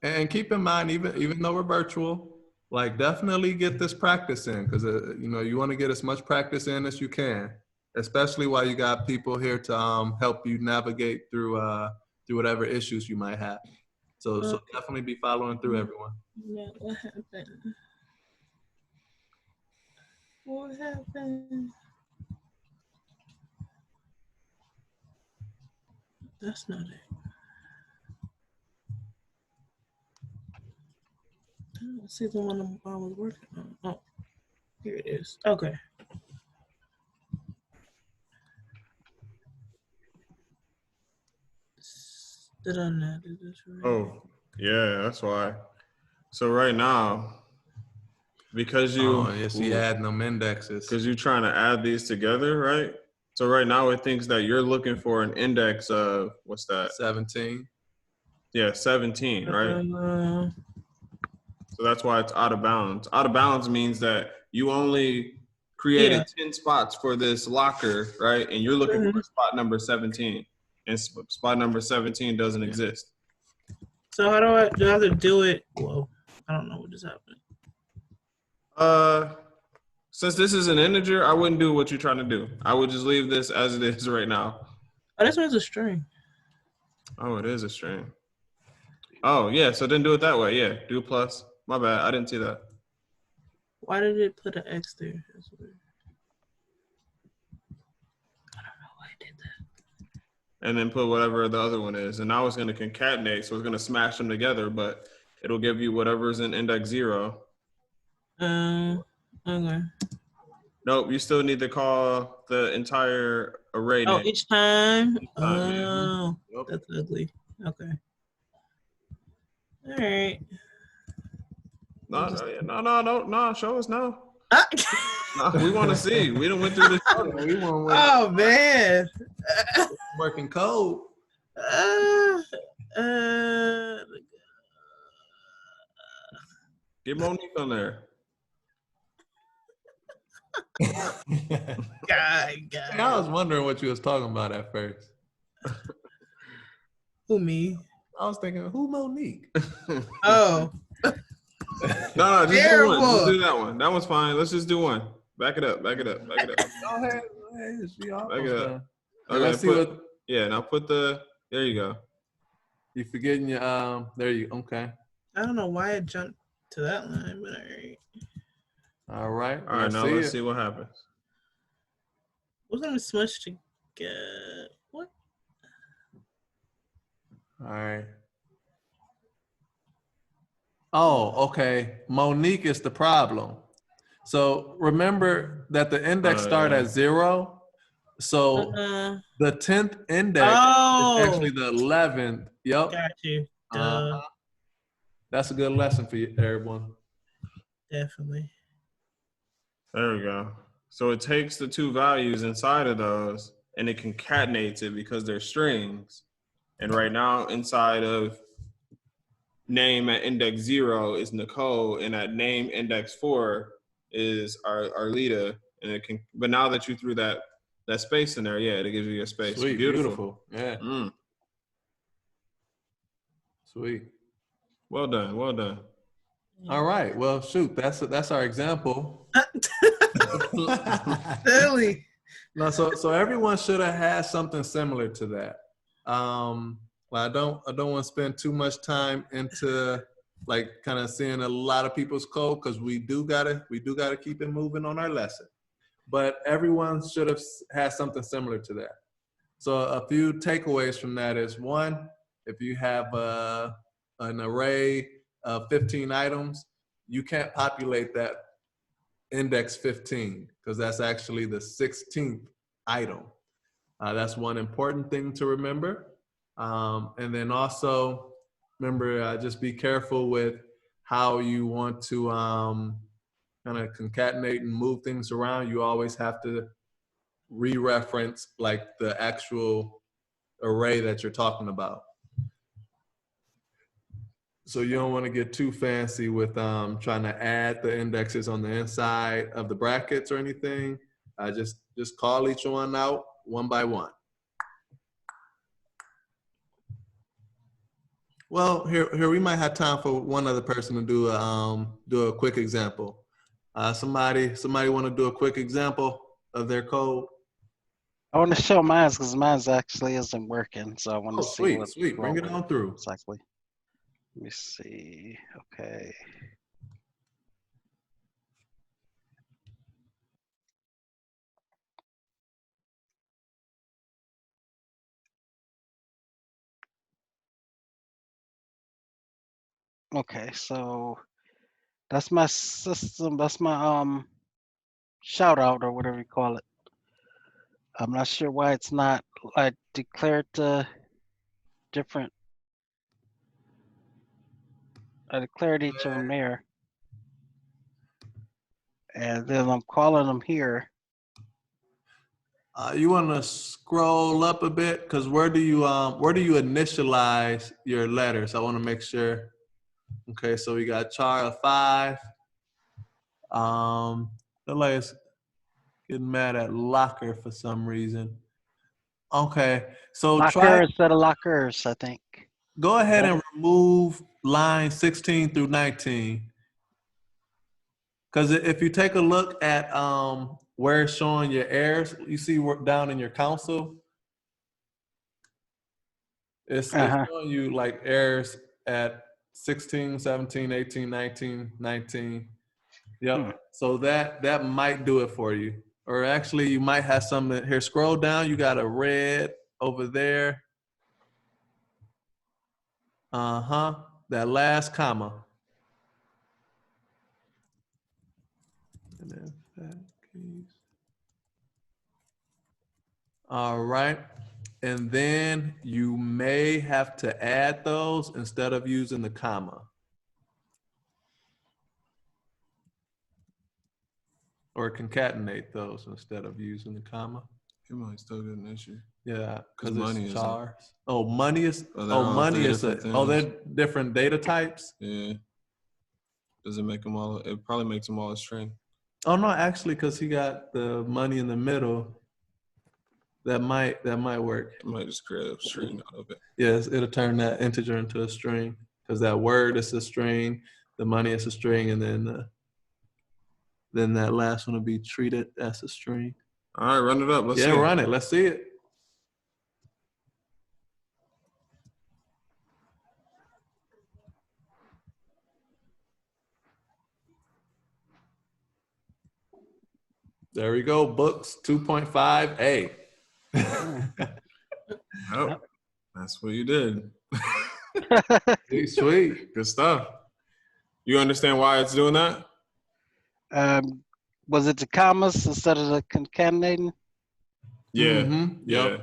And keep in mind, even though we're virtual, like definitely get this practice in, because you want to get as much practice in as you can, especially while you got people here to help you navigate through whatever issues you might have. So definitely be following through, everyone. Yeah, what happened? What happened? That's not it. Let's see the one I was working on. Oh, here it is. Okay. Did I not do this right? Oh, yeah, that's why. So right now, because you, Oh, yes, you add them indexes. because you're trying to add these together, right? So right now it thinks that you're looking for an index of, what's that? 17. Yeah, 17, right? So that's why it's out of bounds. Out of bounds means that you only created 10 spots for this locker, right? And you're looking for spot number 17. And spot number 17 doesn't exist. So how do I have to do it? Whoa, I don't know what just happened. Since this is an integer, I wouldn't do what you're trying to do. I would just leave this as it is right now. Oh, this one's a string. Oh, it is a string. Oh, yeah, so then do it that way. Yeah, do plus. My bad, I didn't see that. Why did it put an X there? That's weird. I don't know why it did that. And then put whatever the other one is. And now it's going to concatenate, so it's going to smash them together, but it'll give you whatever's in index 0. Okay. Nope, you still need to call the entire array Oh, name. each time? Yeah. Yep. That's ugly. Okay. All right. No, show us now. Ah! No, we want to see. We done went through this. We want Oh, man. working code. Get Monique on there. I was wondering what you was talking about at first. Who, me? I was thinking, who Monique? Oh. No, just Terrible. do one. Just do that one. That one's fine. Let's just do one. Back it up. Go ahead. She almost Back it up. done. Okay, Let's see what. Yeah, now put the. There you go. You forgetting your there you okay. I don't know why it jumped to that line, but All right. All right, now let's see what happens. wasn't it smushed together? What? All right. Oh, okay. Monique is the problem. So remember that the index start at 0. So the 10th index is actually the 11th. Yep. Got you. That's a good lesson for you, everyone. Definitely. There we go. So it takes the two values inside of those and it concatenates it because they're strings. And right now inside of name at index 0 is Nicole, and at name index 4 is Arlita. And it can, but now that you threw that space in there, yeah, it gives you a space. Sweet, beautiful. Yeah. Sweet. Well done. Well done. All right. Well, shoot, that's our example. Really? No, so everyone should have had something similar to that. Well, I don't want to spend too much time into like kind of seeing a lot of people's code because we do gotta keep it moving on our lesson. But everyone should have had something similar to that. So a few takeaways from that is, one, if you have an array of 15 items, you can't populate that index 15 because that's actually the 16th item. That's one important thing to remember. And then also remember, just be careful with how you want to kind of concatenate and move things around. You always have to re-reference like the actual array that you're talking about. So you don't want to get too fancy with trying to add the indexes on the inside of the brackets or anything. Just call each one out one by one. Well, here we might have time for one other person to do a quick example. Somebody want to do a quick example of their code? I want to show mine because mine actually isn't working. So I want to see what's sweet. Bring it on through. Exactly. Let me see. Okay. Okay, so That's my system. That's my shout out or whatever you call it. I'm not sure why it's not like declared different. I declared each of them there, and then I'm calling them here. You want to scroll up a bit because where do you initialize your letters? I want to make sure. Okay, so we got char of 5. Look like it's getting mad at locker for some reason. Okay, so Locker instead of lockers, I think. go ahead and remove line 16 through 19. Because if you take a look at where it's showing your errors, you see down in your console, it's showing you like errors at 16, 17, 18, 19, 19. Yep. So that might do it for you. Or actually, you might have some here. Scroll down. You got a red over there. That last comma. And then that keys. All right. And then you may have to add those instead of using the comma. Or concatenate those instead of using the comma. You might still get an issue. Yeah, because money it's is chars. Money is. Money is. They're different data types. Yeah. Does it make them all? It probably makes them all a string. Oh no, actually, because he got the money in the middle. That might work. It might just create a string out of it. Yes, it'll turn that integer into a string because that word is a string, the money is a string, and then that last one will be treated as a string. All right, run it up. Let's see. Run it. Let's see it. There we go. Books 2.5a. Oh, that's what you did. Sweet. Good stuff. You understand why it's doing that? Was it the commas instead of the concatenating? Yeah. Mm-hmm. Yep. Yeah.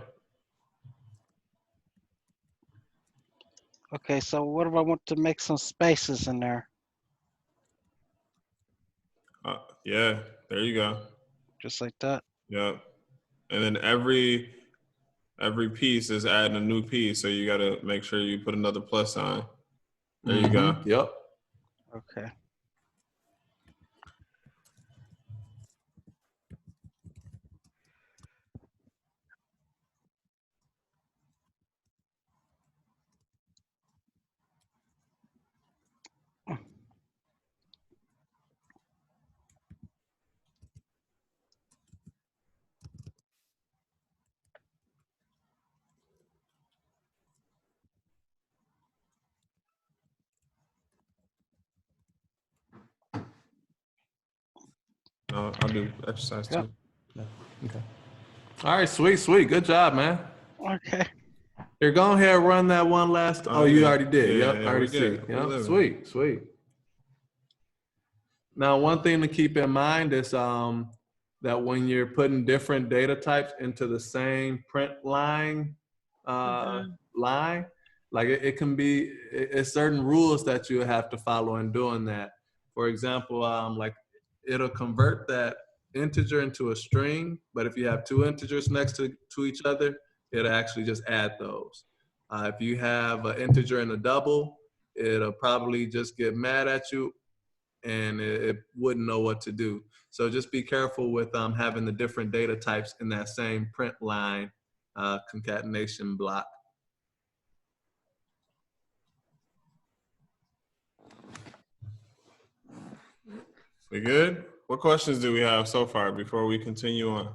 Okay, so what if I want to make some spaces in there? Yeah, there you go. Just like that? Yep. And then every piece is adding a new piece, so you got to make sure you put another plus sign. There you go. Yep. Okay. I'll do exercise too. Yeah. Okay. All right, sweet. Good job, man. Okay. Here, go ahead and run that one last. Oh, you already did. Yeah, Yep, yeah, I already we see. good. Yep, sweet. Now, one thing to keep in mind is that when you're putting different data types into the same print line, like it can be it's certain rules that you have to follow in doing that. For example, like it'll convert that integer into a string, but if you have two integers next to each other, it'll actually just add those. If you have an integer and a double, it'll probably just get mad at you and it wouldn't know what to do. So just be careful with having the different data types in that same print line concatenation block. We good? What questions do we have so far before we continue on?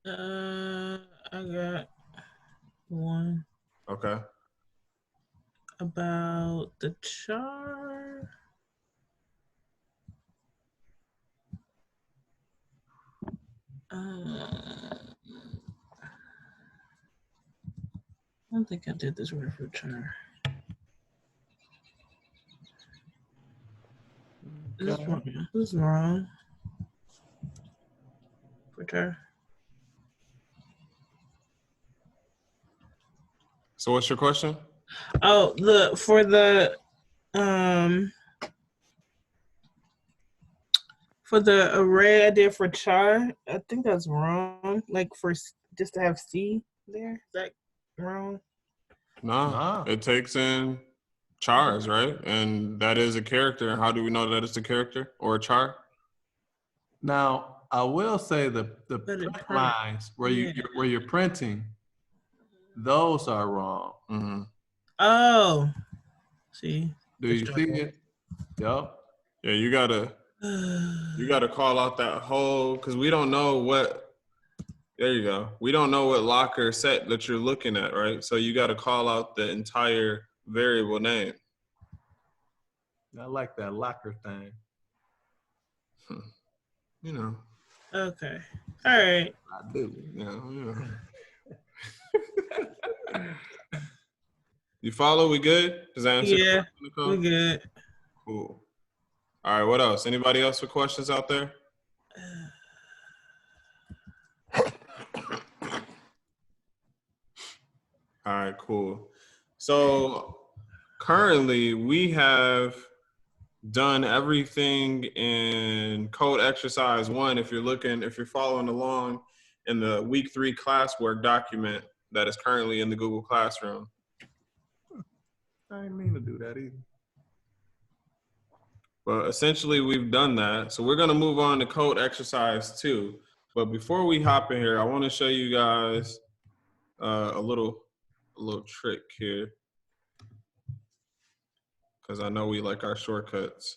I got one. Okay. About the char. I don't think I did this right for char. Who's wrong? For sure. So what's your question? Oh, for the array I did for char, I think that's wrong. Like just to have C there, is that wrong? No, it takes in chars, right? And that is a character. How do we know that it's a character or a char? Now, I will say the print lines where you're printing, those are wrong. Mm-hmm. Oh, see. Do you see it? Yep. Yeah, you gotta call out that whole, because we don't know what. There you go. We don't know what locker set that you're looking at, right? So you got to call out the entire variable name. I like that locker thing. You know. Okay. All right. I do. Yeah. You follow? We good? Does that answer? Yeah, we good. Cool. All right. What else? Anybody else with questions out there? All right, cool. So currently we have done everything in code exercise 1. If you're following along in the week 3 classwork document that is currently in the Google Classroom. I didn't mean to do that either. But essentially we've done that. So we're gonna move on to code exercise 2. But before we hop in here, I wanna show you guys a little trick here, because I know we like our shortcuts.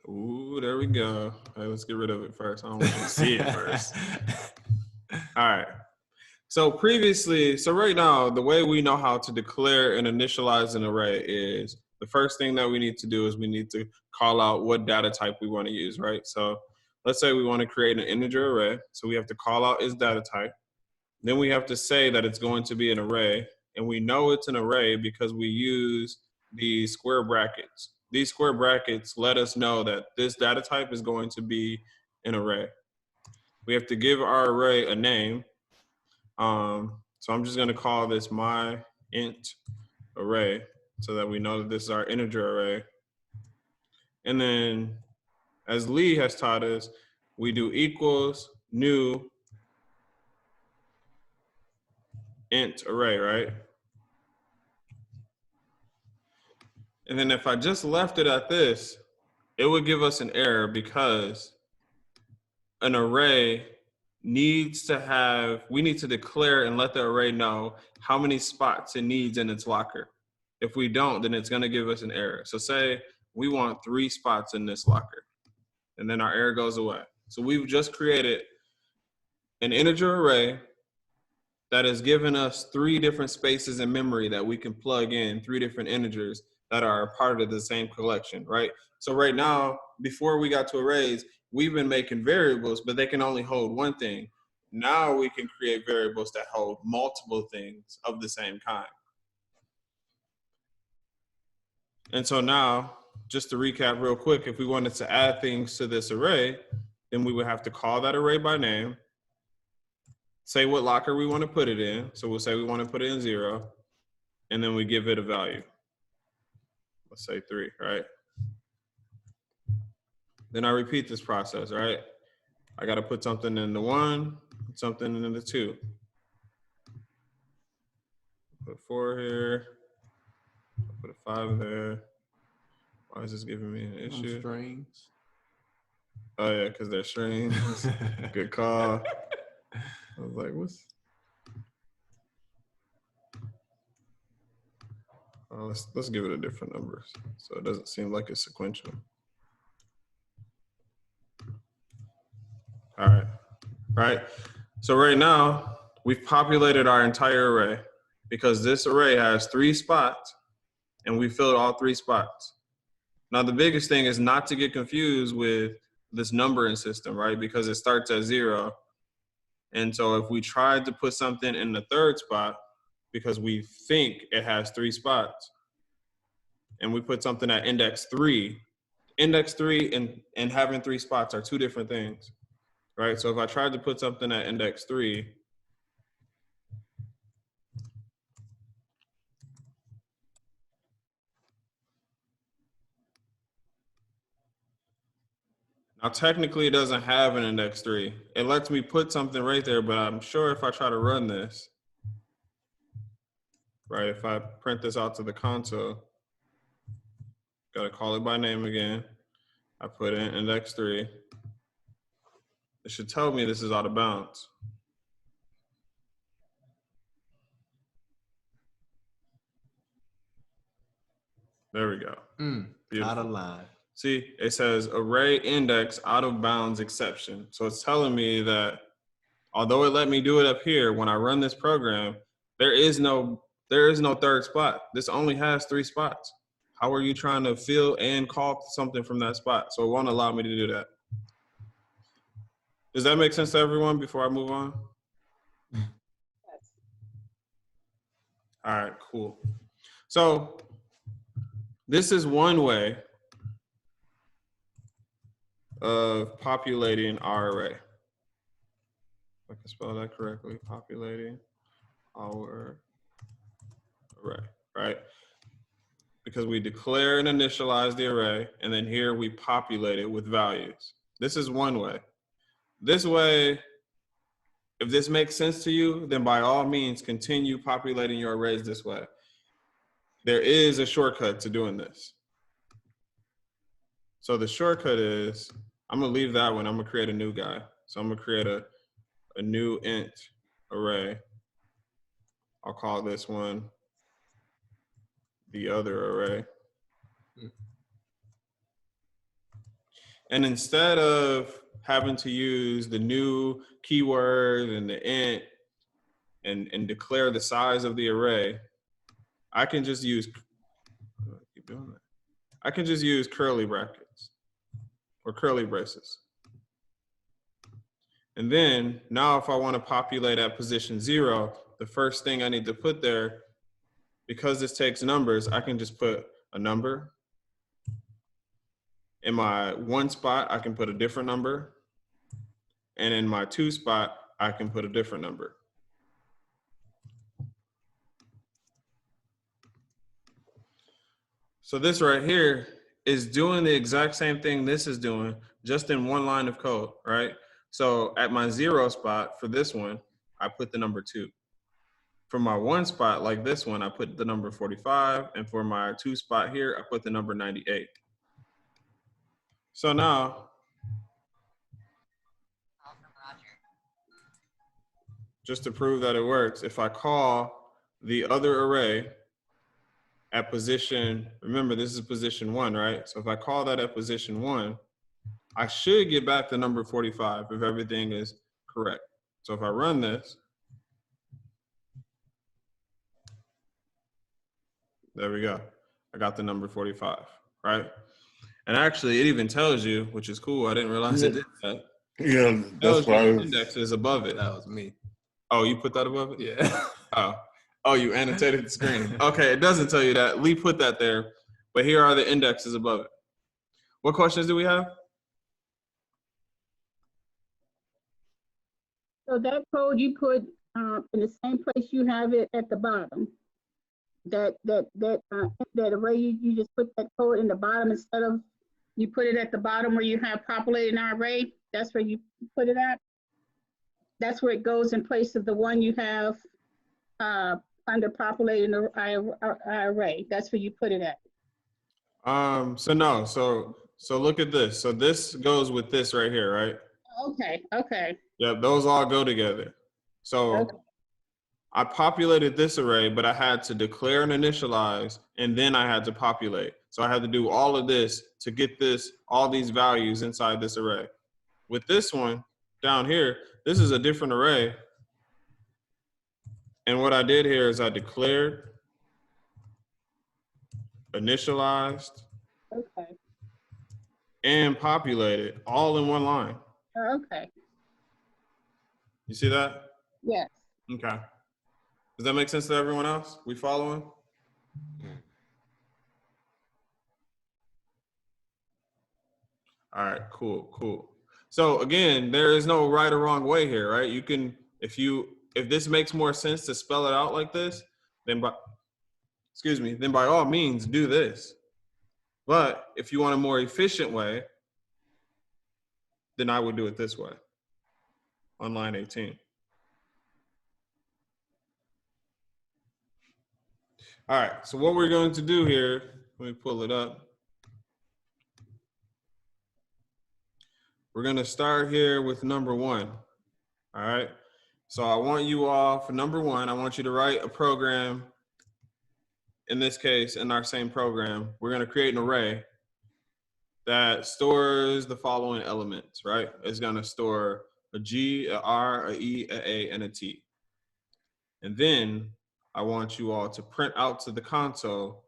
Ooh, there we go. All right, let's get rid of it first. I don't want you to see it first. All right. So right now, the way we know how to declare and initialize an array is the first thing that we need to do is we need to call out what data type we want to use, right? So let's say we want to create an integer array. So we have to call out its data type. Then we have to say that it's going to be an array. And we know it's an array because we use these square brackets. These square brackets let us know that this data type is going to be an array. We have to give our array a name. So I'm just going to call this my int array so that we know that this is our integer array. And then, as Lee has taught us, we do equals new int array, right? And then if I just left it at this, it would give us an error because an array needs to have, we need to declare and let the array know how many spots it needs in its locker. If we don't, then it's gonna give us an error. So say we want 3 spots in this locker, and then our error goes away. So we've just created an integer array that has given us 3 different spaces in memory that we can plug in 3 different integers that are a part of the same collection, right? So right now, before we got to arrays, we've been making variables, but they can only hold one thing. Now we can create variables that hold multiple things of the same kind. And so now, just to recap real quick, if we wanted to add things to this array, then we would have to call that array by name, say what locker we want to put it in. So we'll say we want to put it in 0, and then we give it a value. Let's say 3, right? Then I repeat this process, right? I got to put something in the 1, put something in the 2. Put 4 here, put a 5 there. Why is this giving me an issue? Strings. Oh yeah, because they're strings. Good call. I was like, what's? Let's give it a different number so it doesn't seem like it's sequential. All right. So right now we've populated our entire array because this array has 3 spots and we filled all 3 spots. Now the biggest thing is not to get confused with this numbering system, right? Because it starts at 0. And so if we tried to put something in the 3rd spot, because we think it has 3 spots. And we put something at index 3. Index 3 and having 3 spots are 2 different things, right? So if I tried to put something at index 3, now technically it doesn't have an index 3. It lets me put something right there, but I'm sure if I try to run this, right, if I print this out to the console, gotta call it by name again. I put in index 3. It should tell me this is out of bounds. There we go. Out of line. See, it says array index out of bounds exception. So it's telling me that although it let me do it up here, when I run this program, there is no 3rd spot. This only has 3 spots. How are you trying to fill and call something from that spot? So it won't allow me to do that. Does that make sense to everyone before I move on? All right, cool. So this is one way of populating our array. If I can spell that correctly, populating our array, right? Because we declare and initialize the array, and then here we populate it with values. This is one way. This way, if this makes sense to you, then by all means, continue populating your arrays this way. There is a shortcut to doing this. So the shortcut is, I'm gonna leave that one, I'm gonna create a new guy. So I'm gonna create a new int array. I'll call this one the other array. And instead of having to use the new keyword and the int and declare the size of the array, I can just use, keep doing that. I can just use curly brackets or curly braces. And then now if I want to populate at position 0, the first thing I need to put there, because this takes numbers, I can just put a number. In my 1 spot, I can put a different number. And in my 2 spot, I can put a different number. So this right here is doing the exact same thing this is doing, just in 1 line of code, right? So at my 0 spot for this one, I put the number 2. For my 1 spot, like this one, I put the number 45. And for my 2 spot here, I put the number 98. So now, just to prove that it works, if I call the other array at position, remember this is position 1, right? So if I call that at position 1, I should get back the number 45 if everything is correct. So if I run this, there we go. I got the number 45, right? And actually it even tells you, which is cool, I didn't realize it did that. Yeah, that's why. The index is above it. That was me. Oh, you put that above it? Yeah. Oh, you annotated the screen. Okay, it doesn't tell you that. Lee put that there, but here are the indexes above it. What questions do we have? So that code you put in the same place you have it at the bottom. That array, you just put that code in the bottom instead of you put it at the bottom where you have populated an array. That's where you put it at. That's where it goes in place of the one you have under populating array. That's where you put it at. So look at this. So this goes with this right here, right? Okay. Yep, those all go together. So Okay. I populated this array, but I had to declare and initialize, and then I had to populate. So I had to do all of this to get all these values inside this array. With this one down here, this is a different array. And what I did here is I declared, initialized, Okay. and populated all in 1 line. Okay. You see that? Yes. Okay. Does Does that make sense to everyone else? We following? All right, cool. So again, there is no right or wrong way here, right? You can, if this makes more sense to spell it out like this, then by all means do this. But if you want a more efficient way, then I would do it this way on line 18. All right, so what we're going to do here, let me pull it up. We're going to start here with number 1. All right, so I want you all, for number 1, I want you to write a program. In this case, in our same program, we're going to create an array that stores the following elements, right? It's going to store a G, a R, a E, a A, and a T. And then I want you all to print out to the console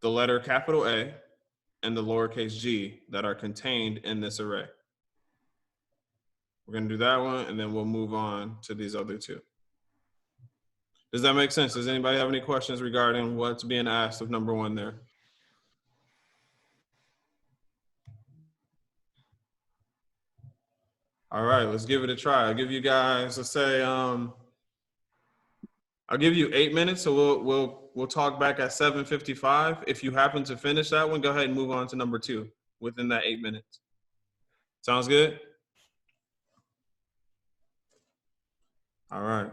the letter capital A and the lowercase g that are contained in this array. We're going to do that one, and then we'll move on to these other 2. Does that make sense? Does anybody have any questions regarding what's being asked of number 1 there? All right, let's give it a try. I'll give you guys, let's say, I'll give you 8 minutes, so we'll talk back at 7:55. If you happen to finish that one, go ahead and move on to number 2 within that 8 minutes. Sounds good? All right.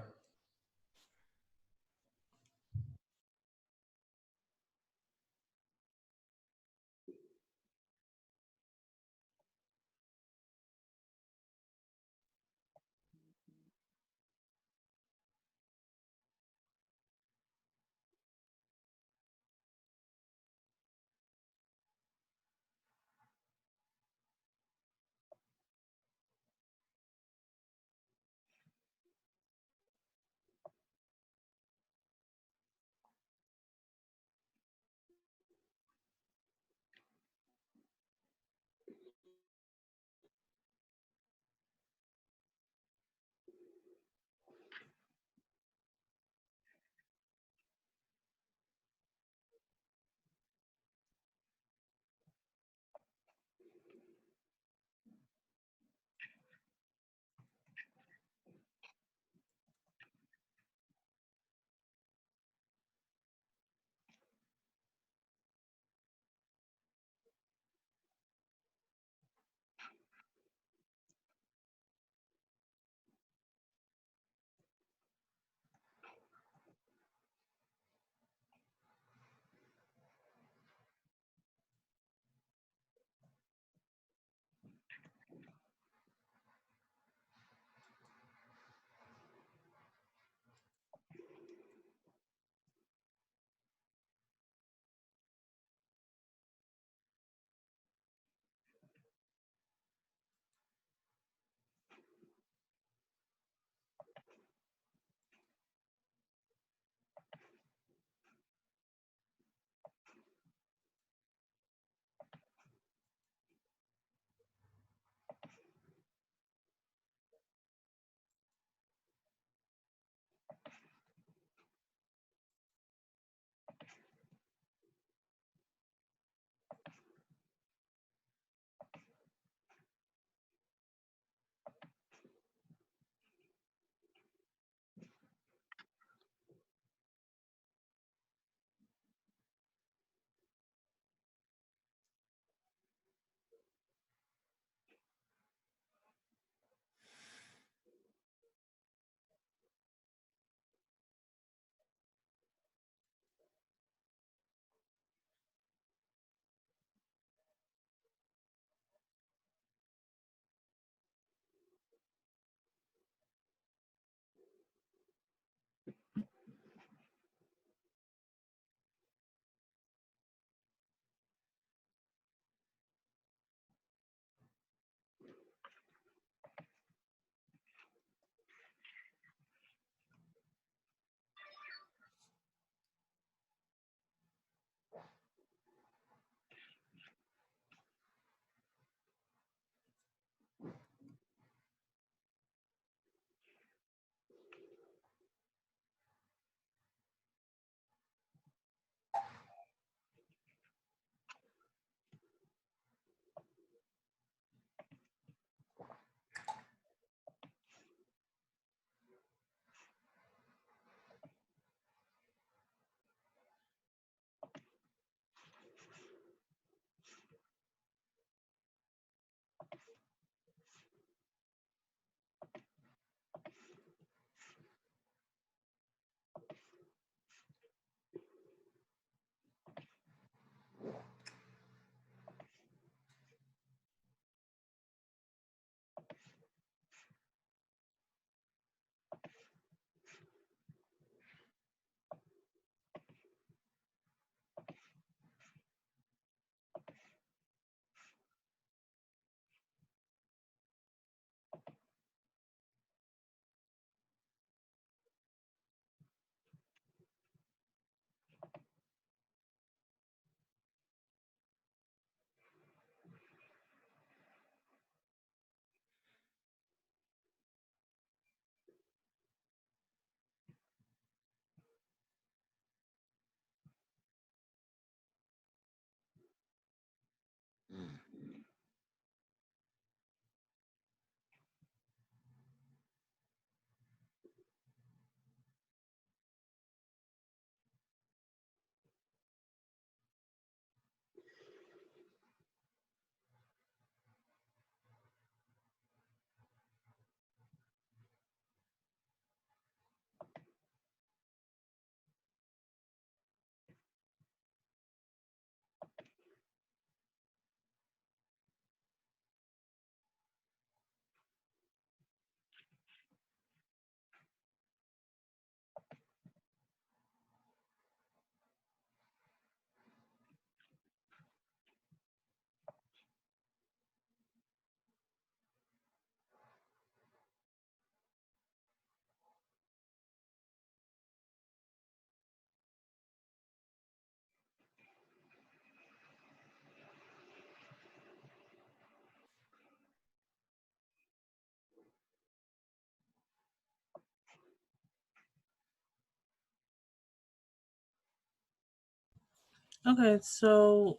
Okay, so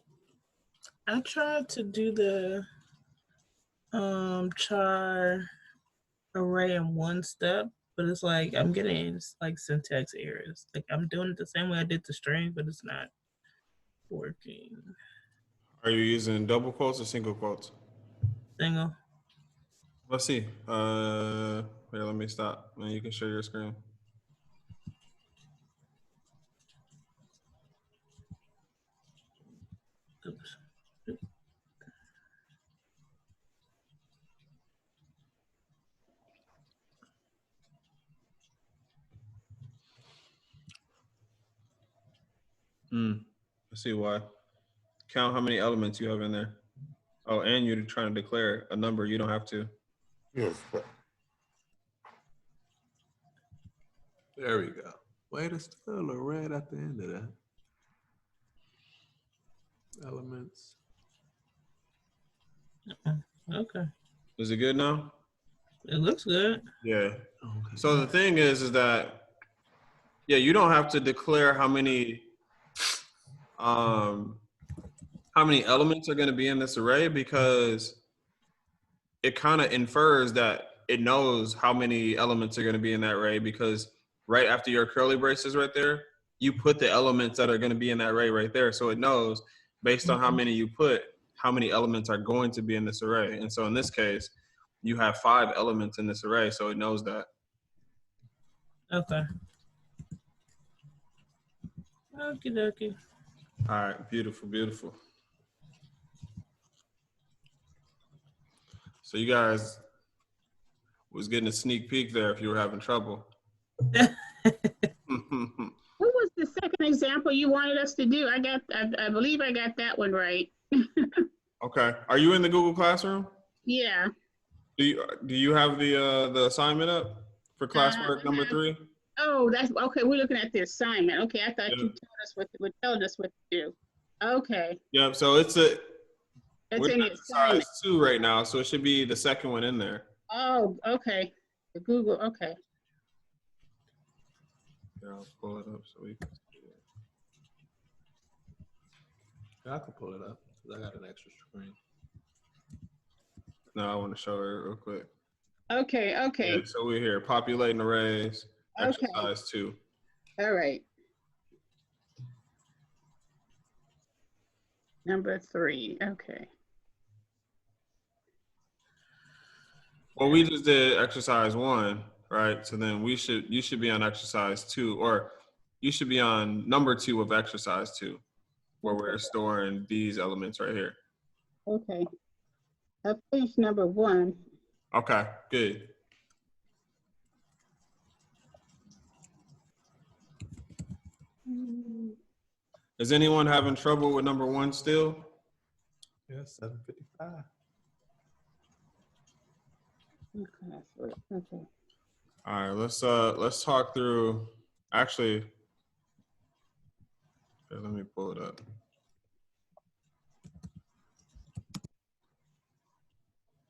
I tried to do the char array in one step, but it's like I'm getting like syntax errors. Like I'm doing it the same way I did the string, but it's not working. Are you using double quotes or single quotes? Single. Let's see. Here, let me stop, and you can share your screen. Oops. Let's see why. Count how many elements you have in there. Oh, and you're trying to declare a number. You don't have to. Yes. There we go. Wait, it's still a red at the end of that. Elements. Okay. Is it good now? It looks good. Yeah. Okay. So the thing is that, yeah, you don't have to declare how many elements are going to be in this array, because it kind of infers that it knows how many elements are going to be in that array, because right after your curly braces right there, you put the elements that are going to be in that array right there. So it knows based on how many you put, how many elements are going to be in this array. And so in this case, you have 5 elements in this array, so it knows that. Okay. Okie dokie. All right, beautiful, beautiful. So you guys was getting a sneak peek there if you were having trouble. What was the second example you wanted us to do? I believe I got that one right. Okay, are you in the Google Classroom? Yeah. Do you have the assignment up for classwork number 3? Oh, that's okay. We're looking at the assignment. Okay, I thought Yeah. you told us what to do. Okay, Yep. So it's we're in in the assignment. exercise 2 right now, so it should be the second one in there. Oh, okay. The Google. Okay. Yeah, I'll pull it up so we can see it. I can pull it up because I got an extra screen. No, I want to show it real quick. Okay. Okay. Yeah, so we're here, populating arrays, Okay. exercise 2. All right. Number 3. Okay. Well, we just did exercise 1, right? So then you should be on exercise 2, or you should be on number 2 of exercise 2, where we're storing these elements right here. Okay. I finished number 1. Okay, good. Is anyone having trouble with number 1 still? Yeah, 755. Okay. All right, let's talk through. Actually, here, let me pull it up.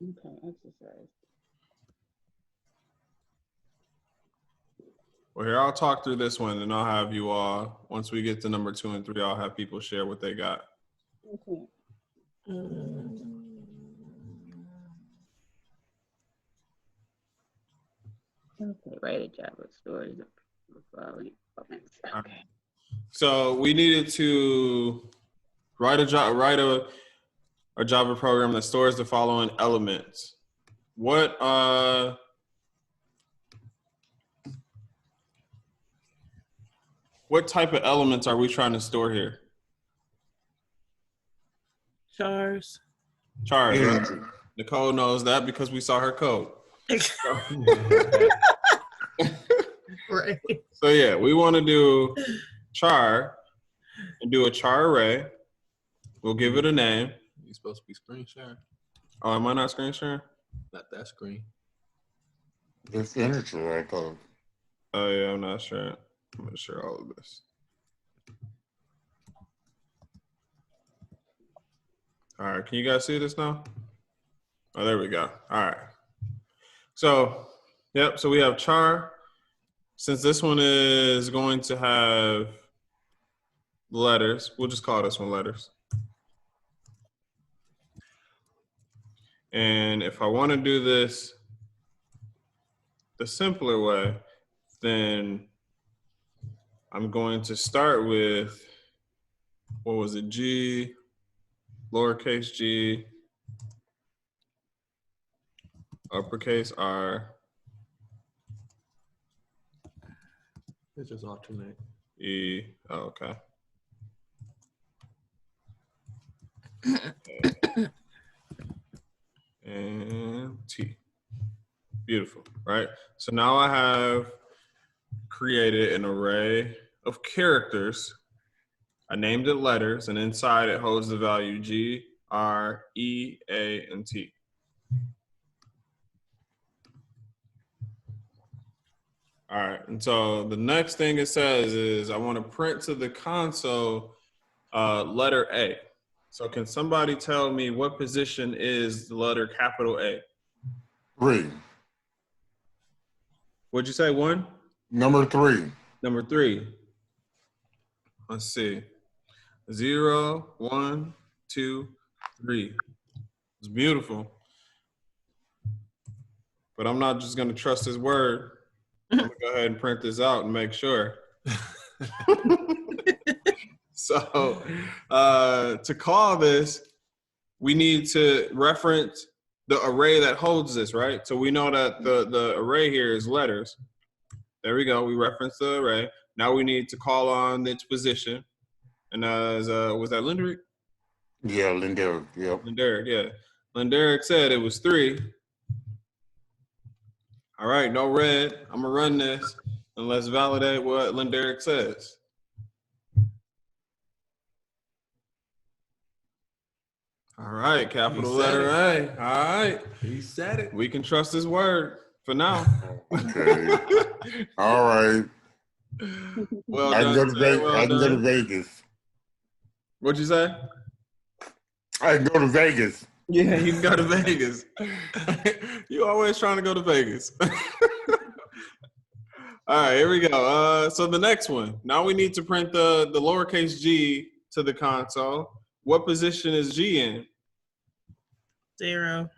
Okay. Exercise. Well, here, I'll talk through this one, and I'll have you all, once we get to number 2 and 3, I'll have people share what they got. Okay. Okay. Write a Java story. Okay. So we needed to write a Java program that stores the following elements. What type of elements are we trying to store here? Chars. Chars, Yeah. right? Nicole knows that because we saw her code. Right. So yeah, we want to do char and do a char array. We'll give it a name. You're supposed to be screen sharing, Oh, am I not screen sharing? not that screen. It's integer, I call. Oh yeah, I'm not sure. I'm gonna share all of this. All right, can you guys see this now? Oh, there we go. All right. So, yep, so we have char. Since this one is going to have letters. We'll just call this one letters. And if I want to do this the simpler way, then I'm going to start with, what was it, G, lowercase g, uppercase R, It's just alternate. E, oh, okay. And T. Beautiful, right? So now I have created an array of characters. I named it letters, and inside it holds the value G, R, E, A, and T. All right, and so the next thing it says is I want to print to the console letter A. So can somebody tell me what position is the letter capital A? 3. What'd you say, 1? Number 3. Number 3. Let's see. 0, 1, 2, 3. It's beautiful. But I'm not just gonna trust his word. I'm gonna go ahead and print this out and make sure. So to call this, we need to reference the array that holds this, right? So we know that the array here is letters. There we go, we reference the array. Now we need to call on its position. And as, was that Linderick? Yeah, Linderick, yep. Linderick, yeah. Linderick said it was 3. All right, no red. I'm gonna run this and let's validate what Linderick says. All right, capital letter A. All right. He said it. We can trust his word for now. Okay. All right. Well I can done, go to sir. Vegas. Well I can go to done. Vegas. What'd you say? I can go to Vegas. Yeah, you can go to Vegas. You always trying to go to Vegas. All right, here we go. So the next one. Now we need to print the lowercase g to the console. What position is G in? 0.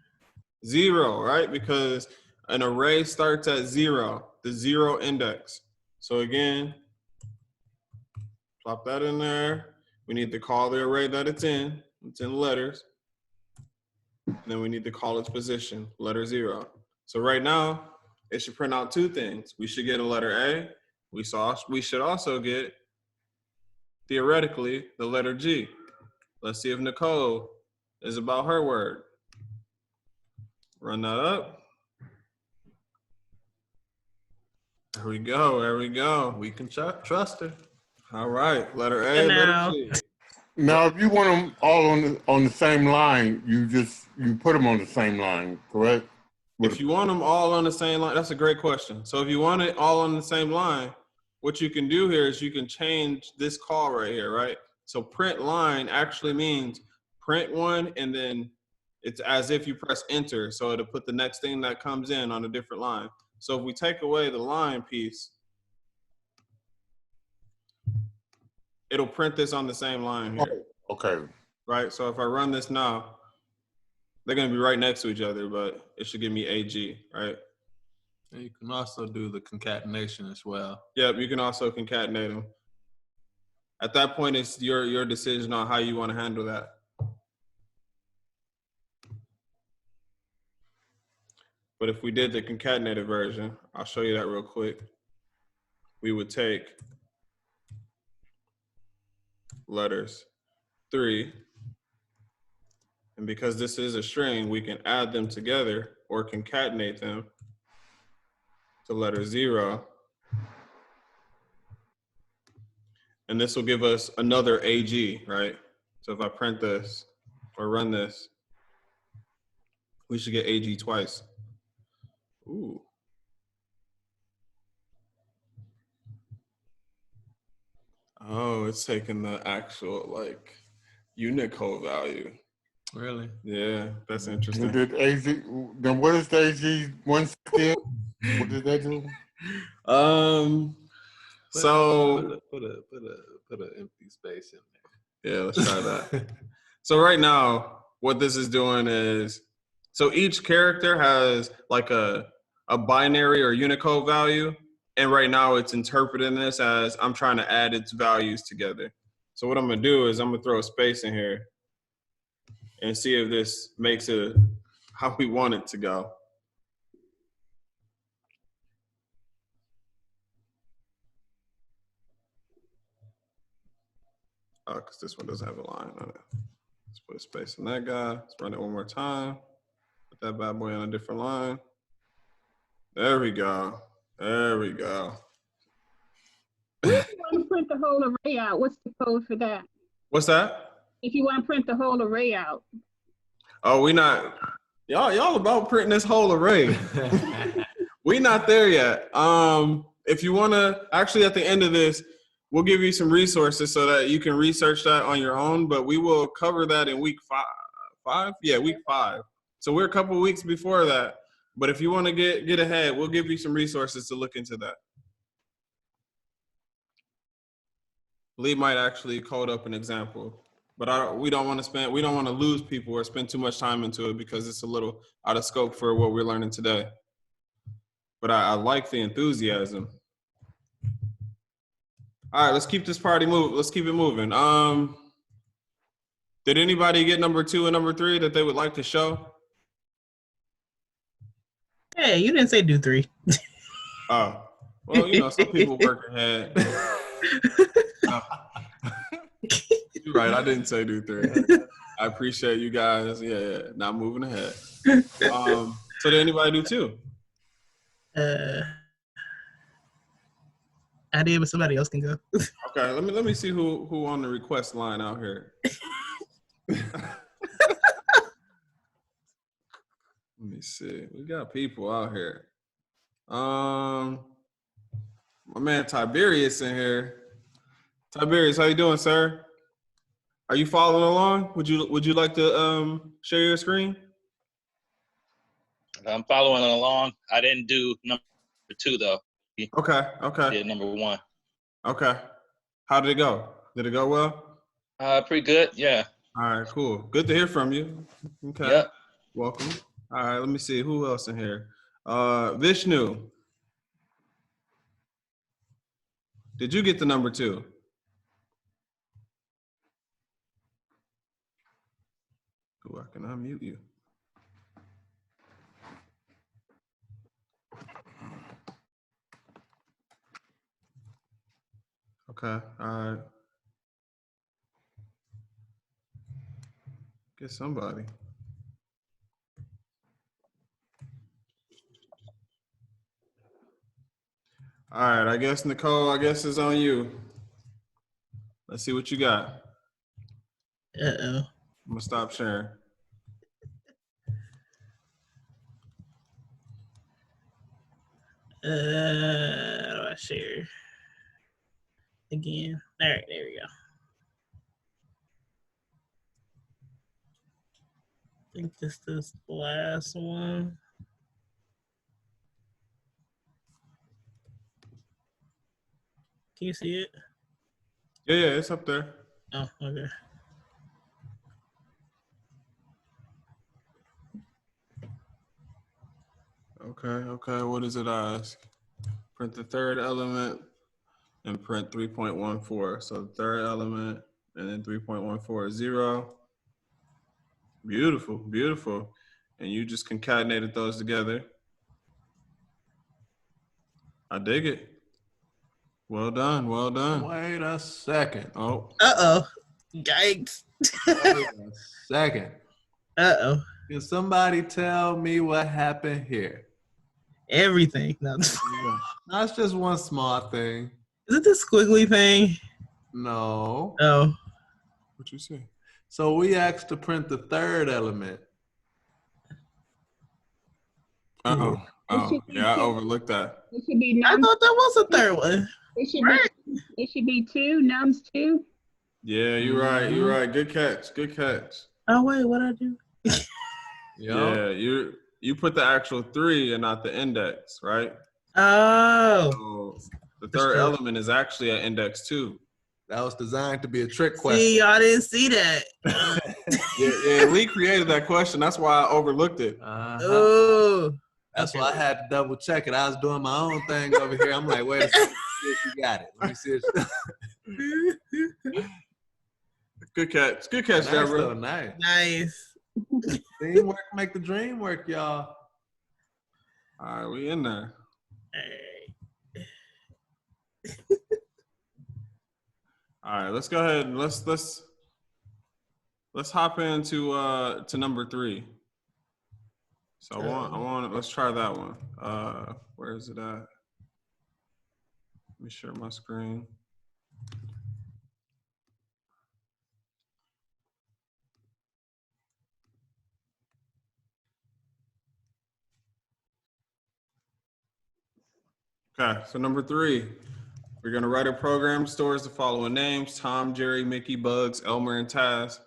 0, right? Because an array starts at 0, the 0 index. So again, plop that in there. We need to call the array that it's in. It's in letters. And then we need to call its position, letter 0. So right now, it should print out 2 things. We should get a letter A. We should also get, theoretically, the letter G. Let's see if Nicole is about her word. Run that up. There we go, there we go. We can trust her. All right, letter A, And letter now- G. Now, if you want them all on the same line, you put them on the same line, correct? If you want them all on the same line, that's a great question. So if you want it all on the same line, what you can do here is you can change this call right here, right? So print line actually means print one, and then it's as if you press enter. So it'll put the next thing that comes in on a different line. So if we take away the line piece, it'll print this on the same line here. Okay. Right? So if I run this now, they're gonna be right next to each other, but it should give me AG, right? And you can also do the concatenation as well. Yep, you can also concatenate them. At that point, it's your decision on how you want to handle that. But if we did the concatenated version, I'll show you that real quick. We would take letters 3, and because this is a string, we can add them together or concatenate them to letter 0. And this will give us another AG, right? So if I print this or run this, we should get AG twice. Ooh. Oh, it's taking the actual like Unicode value. Really? Yeah, that's Then interesting. what is the AG one still? What did that do? So Put a put an empty space in Yeah, let's try that. there. So right now, what this is doing is, so each character has like a binary or Unicode value. And right now it's interpreting this as I'm trying to add its values together. So what I'm gonna do is I'm gonna throw a space in here and see if this makes it how we want it to go. Oh, because this one doesn't have a line on it. Let's put a space in that guy. Let's run it one more time. Put that bad boy on a different line. There we go. There we go. If you want to print the whole array out, what's the code for that? What's that? If you want to print the whole array out. Oh, we not. Y'all about printing this whole array. We not there yet. If you want to, actually at the end of this, we'll give you some resources so that you can research that on your own, but we will cover that in week five? Yeah, week 5. So we're a couple weeks before that. But if you want to get ahead, we'll give you some resources to look into that. Lee might actually code up an example, but we don't want to lose people or spend too much time into it because it's a little out of scope for what we're learning today. But I like the enthusiasm. All right, let's keep this party moving. Let's keep it moving. Did anybody get number 2 and number 3 that they would like to show? Hey, you didn't say do 3. Oh, well, you know, some people work ahead. You're right, I didn't say do 3. I appreciate you guys. Yeah, not moving ahead. So did anybody do 2? I did, but somebody else can go. Okay, let me see who on the request line out here. Let me see. We got people out here. My man Tiberius in here. Tiberius, how you doing, sir? Are you following along? Would you like to share your screen? I'm following along. I didn't do number 2 though. Okay. Did number 1. Okay. How did it go? Did it go well? Pretty good. Yeah. All right, cool. Good to hear from you. Okay. Yep. Welcome. All right, let me see who else in here. Vishnu. Did you get the number 2? Ooh, I can unmute you. Okay, all right. Get somebody. All right, I guess Nicole, it's on you. Let's see what you got. Uh-oh. I'm gonna stop sharing. How do I share? Again. All right, there we go. I think this is the last one. Can you see it? Yeah, it's up there. Oh, okay. Okay, what does it ask? Print the third element and print 3.14. So the third element and then 3.14 is 0. Beautiful, beautiful. And you just concatenated those together. I dig it. Well done, well done. Wait a second. Oh. Uh-oh. Yikes. Wait a second. Uh-oh. Can somebody tell me what happened here? Everything. No. That's just one small thing. Is it the squiggly thing? No. Oh. What you say? So we asked to print the third element. Uh-oh. Oh, yeah, I overlooked that. It should be I nums. thought that was a third one. It should be 2, nums 2. Yeah, you're right. You're right. Good catch. Good catch. Oh, wait, what'd I do? Yeah, you put the actual 3 and not the index, right? Oh. So the That's third true. element is actually an index 2. That was designed to be a trick question. See, y'all didn't see that. Yeah, Lee created that question. That's why I overlooked it. Oh. That's Okay, why I had to double check it. I was doing my own thing over here. I'm like, wait a second, let me see if you got it. Let me see if Good catch. Good catch, nice, though, Deborah. nice. Nice. Teamwork make the dream work, y'all. All right, we in there. All right, let's go ahead and let's hop into to number 3. So I want let's try that one. Where is it at? Let me share my screen. Okay, so number 3, we're gonna write a program that stores the following names: Tom, Jerry, Mickey, Bugs, Elmer, and Taz.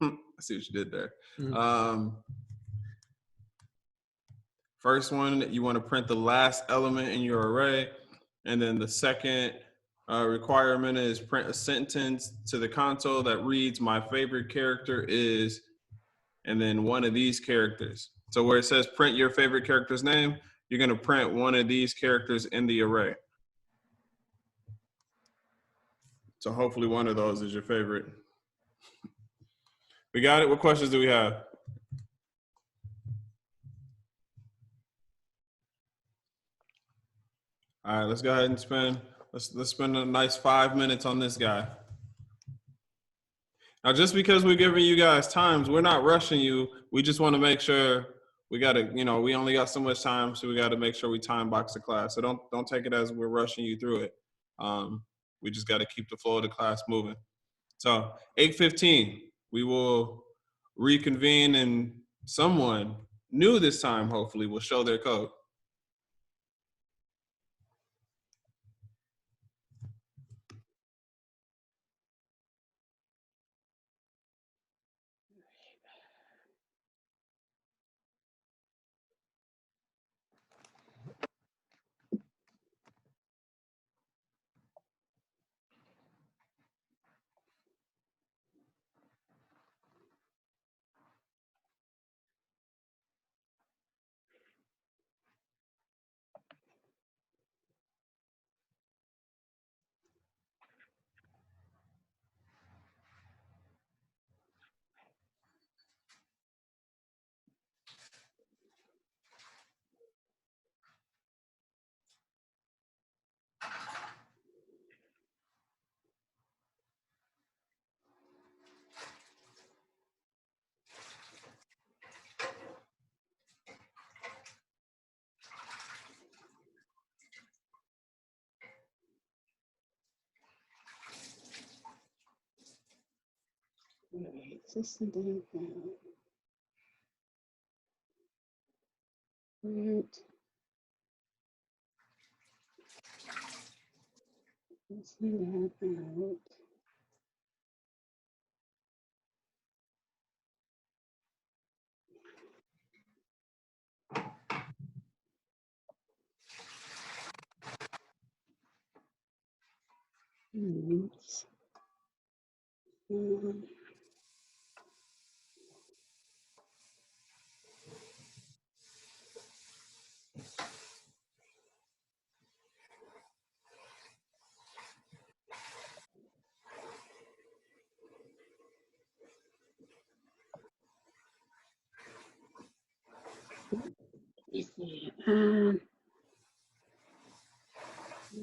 I see what you did there. First one, you want to print the last element in your array. And then the second requirement is print a sentence to the console that reads, my favorite character is, and then one of these characters. So where it says print your favorite character's name, you're going to print one of these characters in the array. So hopefully one of those is your favorite. We got it? What questions do we have? All right, let's go ahead and let's spend a nice 5 minutes on this guy. Now, just because we're giving you guys times, we're not rushing you. We just want to make sure we only got so much time, so we got to make sure we time box the class. So don't take it as we're rushing you through it. We just got to keep the flow of the class moving. So 8:15, we will reconvene, and someone new this time, hopefully, will show their code. Right, system down print. Send that out. Oops.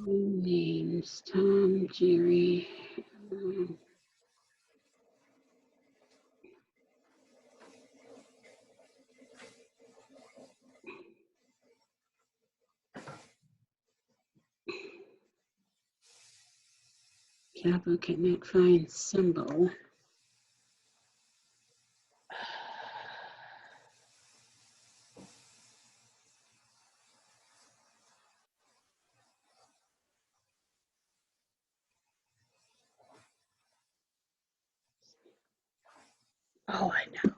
Names Tom, Jerry. Java cannot find symbol. Oh, I know.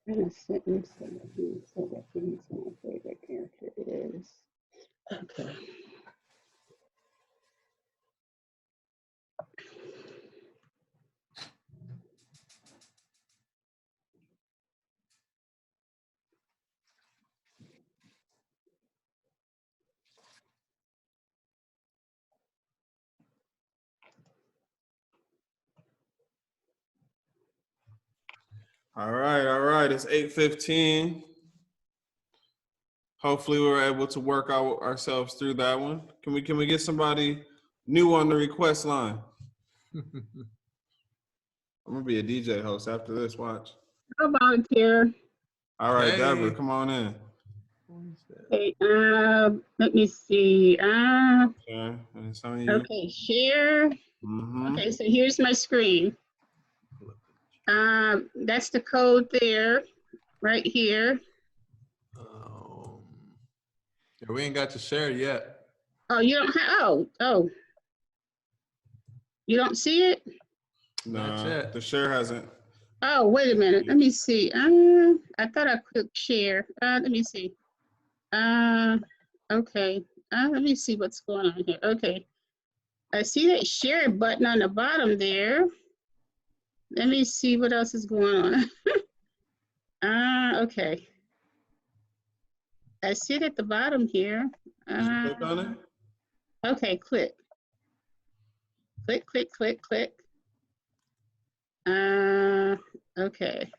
In a sentence, so that means my favorite character is. Okay. All right. It's 8:15. Hopefully, we were able to work out ourselves through that one. Can we get somebody new on the request line? I'm gonna be a DJ host after this. Watch. I'll volunteer. All right, Hey. Deborah, come on in. Okay, let me see. Okay, and it's on you. Okay, share. Mm-hmm. Okay, so here's my screen. That's the code there, right here. Yeah, we ain't got to share yet. Oh, you don't have, oh. You don't see it? Not No, yet. the share hasn't. Oh, wait a minute. Let me see. I thought I clicked share. Let me see. Okay. Let me see what's going on here. Okay. I see that share button on the bottom there. Let me see what else is going on. Okay. I see it at the bottom here. Did you click on it? Okay, click. Click, click, click, click. Okay.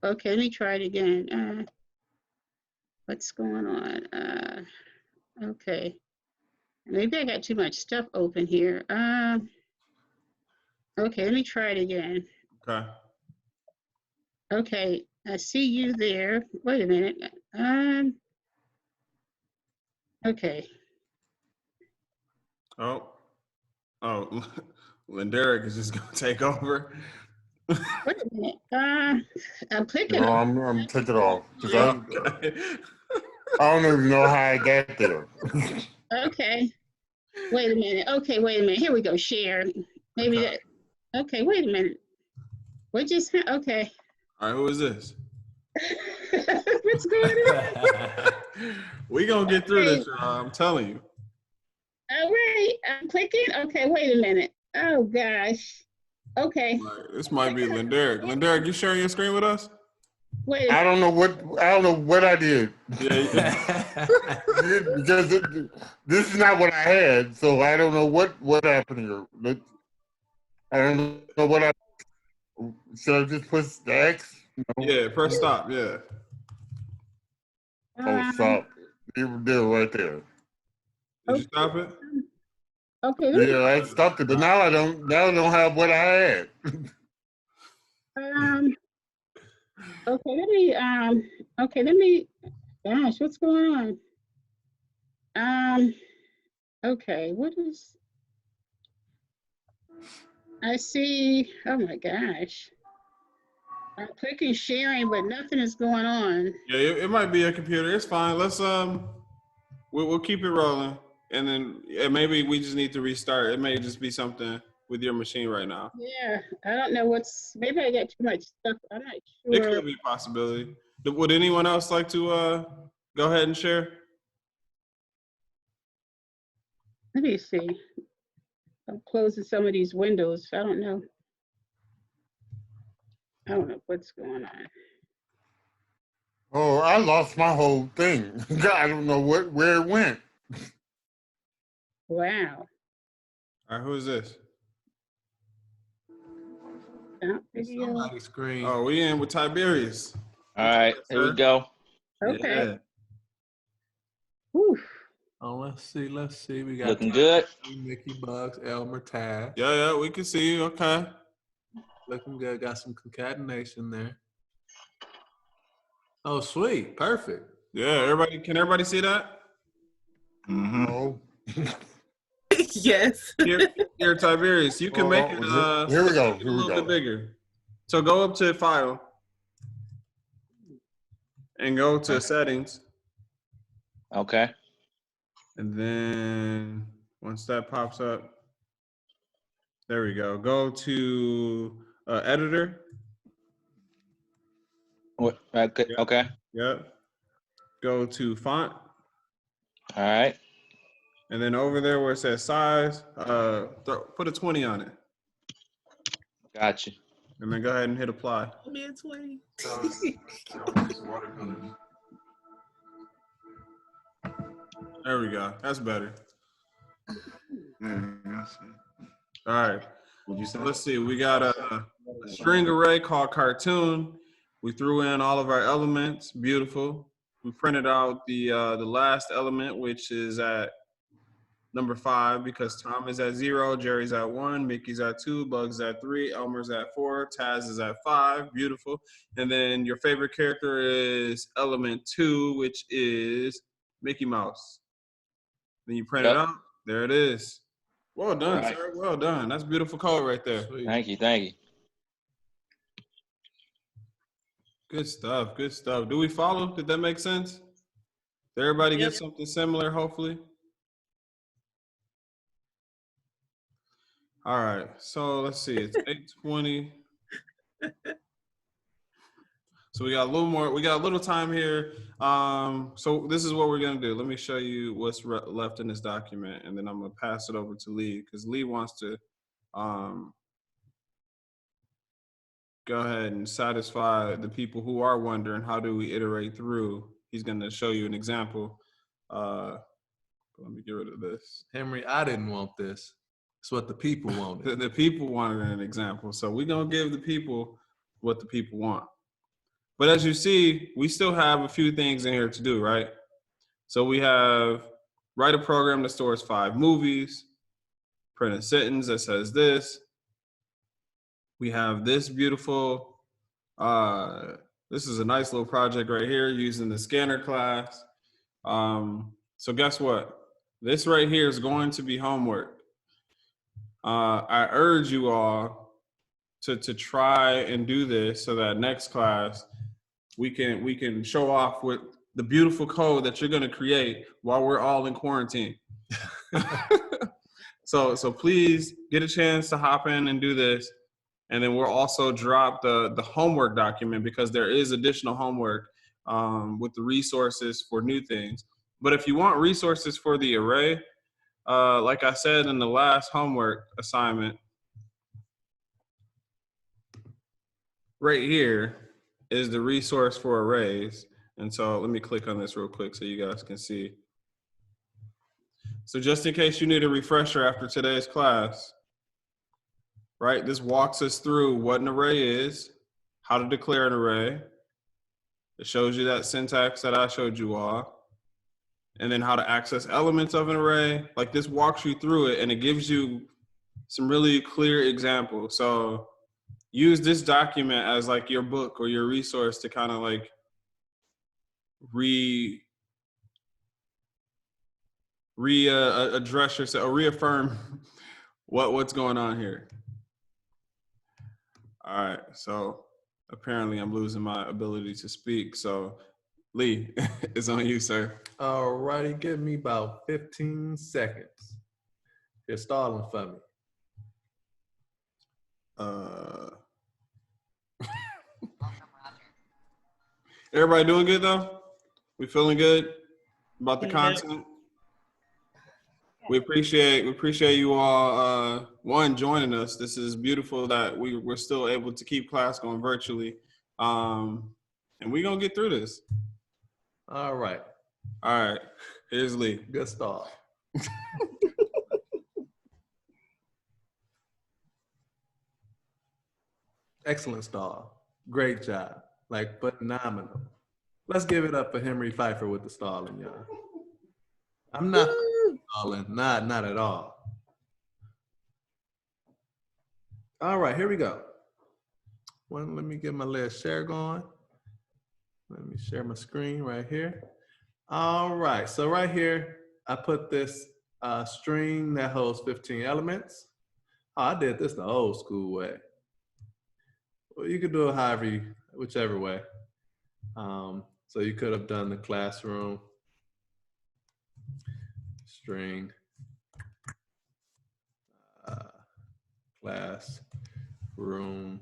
Okay, let me try it again. What's going on? Okay. Maybe I got too much stuff open here. Okay, let me try it again. Okay. Okay, I see you there. Wait a minute. Okay. Oh, Linderic is just gonna take over. Wait a minute. I'm clicking. You know, I'm taking off because Okay. I don't even know how I got there. Okay. Wait a minute. Okay, wait a minute. Here we go. Share. Maybe Okay. that. Okay, wait a minute. What just okay. All right, who is this? What's going on? We gonna get through this, y'all. I'm telling you. All right, I'm clicking. Okay, wait a minute. Oh gosh. Okay. All right, this might be Linderic. Linderic, you sharing your screen with us? Wait. I don't know what I did. Yeah. Because this is not what I had, so I don't know what happened here. I don't know what I. Should I just push the X? No. Yeah, press stop. Yeah. Oh, stop. There, right there. Did you stop it? Okay. Yeah, I stopped it, but now I don't have what I had. Okay, let me, gosh, what's going on? Okay, what is, I see, oh my gosh. I'm clicking sharing, but nothing is going on. Yeah, it might be a computer. It's fine. Let's we'll keep it rolling, and then maybe we just need to restart. It may just be something with your machine right now. Yeah, I don't know maybe I got too much stuff. I'm not It sure. could be a possibility. Would anyone else like to go ahead and share? Let me see. I'm closing some of these windows. I don't know what's going on. Oh, I lost my whole thing. I don't know where it went. Wow. All right, who is this? Stop video. Somebody's screen. Oh, we in with Tiberius. All right, here we go. Okay. Yeah. Whew. Oh, let's see. We got Looking good. Mickey Bugs, Elmer Tag. Yeah, we can see you. Okay. Looking good. Got some concatenation there. Oh, sweet. Perfect. Yeah, can everybody see that? Mm-hmm. Oh. Yes. Here, Tiberius, you can make it Here we go. a little bit bigger. So go up to File and go to Settings. Okay. And then once that pops up, there we go. Go to Editor. Okay. Yep. Okay. Yep. Go to font. All right. And then over there where it says size, put a 20 on it. Gotcha. And then go ahead and hit apply. Give me a 20. There we go. That's better. All right. So let's see. We got a string array called cartoon. We threw in all of our elements. Beautiful. We printed out the last element, which is at number 5, because Tom is at 0, Jerry's at 1, Mickey's at 2, Bug's at 3, Elmer's at 4, Taz is at 5. Beautiful. And then your favorite character is element 2, which is Mickey Mouse. Then you print it out. There it is. Well done, Right. sir. Well done. That's beautiful code right there. Sweet. Thank you. Thank you. Good stuff. Good stuff. Do we follow? Did that make sense? Did everybody Yep. get something similar, hopefully? All right. So let's see. It's 8:20. So we got a little more. We got a little time here. So this is what we're gonna do. Let me show you what's left in this document, and then I'm gonna pass it over to Lee, because Lee wants to go ahead and satisfy the people who are wondering, how do we iterate through? He's gonna show you an example. Let me get rid of this. Henry, I didn't want this. It's what the people wanted. The people wanted an example. So we're gonna give the people what the people want. But as you see, we still have a few things in here to do, right? So we have write a program that stores 5 movies, print a sentence that says this. We have this beautiful, this is a nice little project right here using the scanner class. So guess what? This right here is going to be homework. I urge you all to try and do this so that next class we can show off with the beautiful code that you're going to create while we're all in quarantine. So please get a chance to hop in and do this. And then we'll also drop the homework document, because there is additional homework with the resources for new things. But if you want resources for the array, like I said in the last homework assignment, right here is the resource for arrays. And so let me click on this real quick so you guys can see. So just in case you need a refresher after today's class, right, this walks us through what an array is, how to declare an array. It shows you that syntax that I showed you all. And then how to access elements of an array. Like, this walks you through it, and it gives you some really clear examples. So use this document as like your book or your resource to kind of like address yourself, or reaffirm what's going on here. All right, so apparently I'm losing my ability to speak. So Lee, it's on you, sir. All righty, give me about 15 seconds. You're stalling for me. Everybody doing good though? We feeling good about the Yeah. content? We appreciate you all joining us. This is beautiful that we're still able to keep class going virtually. And we're gonna get through this. All right. All right. Here's Lee. Good start. Excellent start. Great job. Like, phenomenal. Let's give it up for Henry Pfeiffer with the stalling, y'all. I'm not stalling. Not at all. All right, here we go. Let me get my little share going. Let me share my screen right here. All right, so right here, I put this string that holds 15 elements. Oh, I did this the old school way. Well, you could do it whichever way. So you could have done the classroom string classroom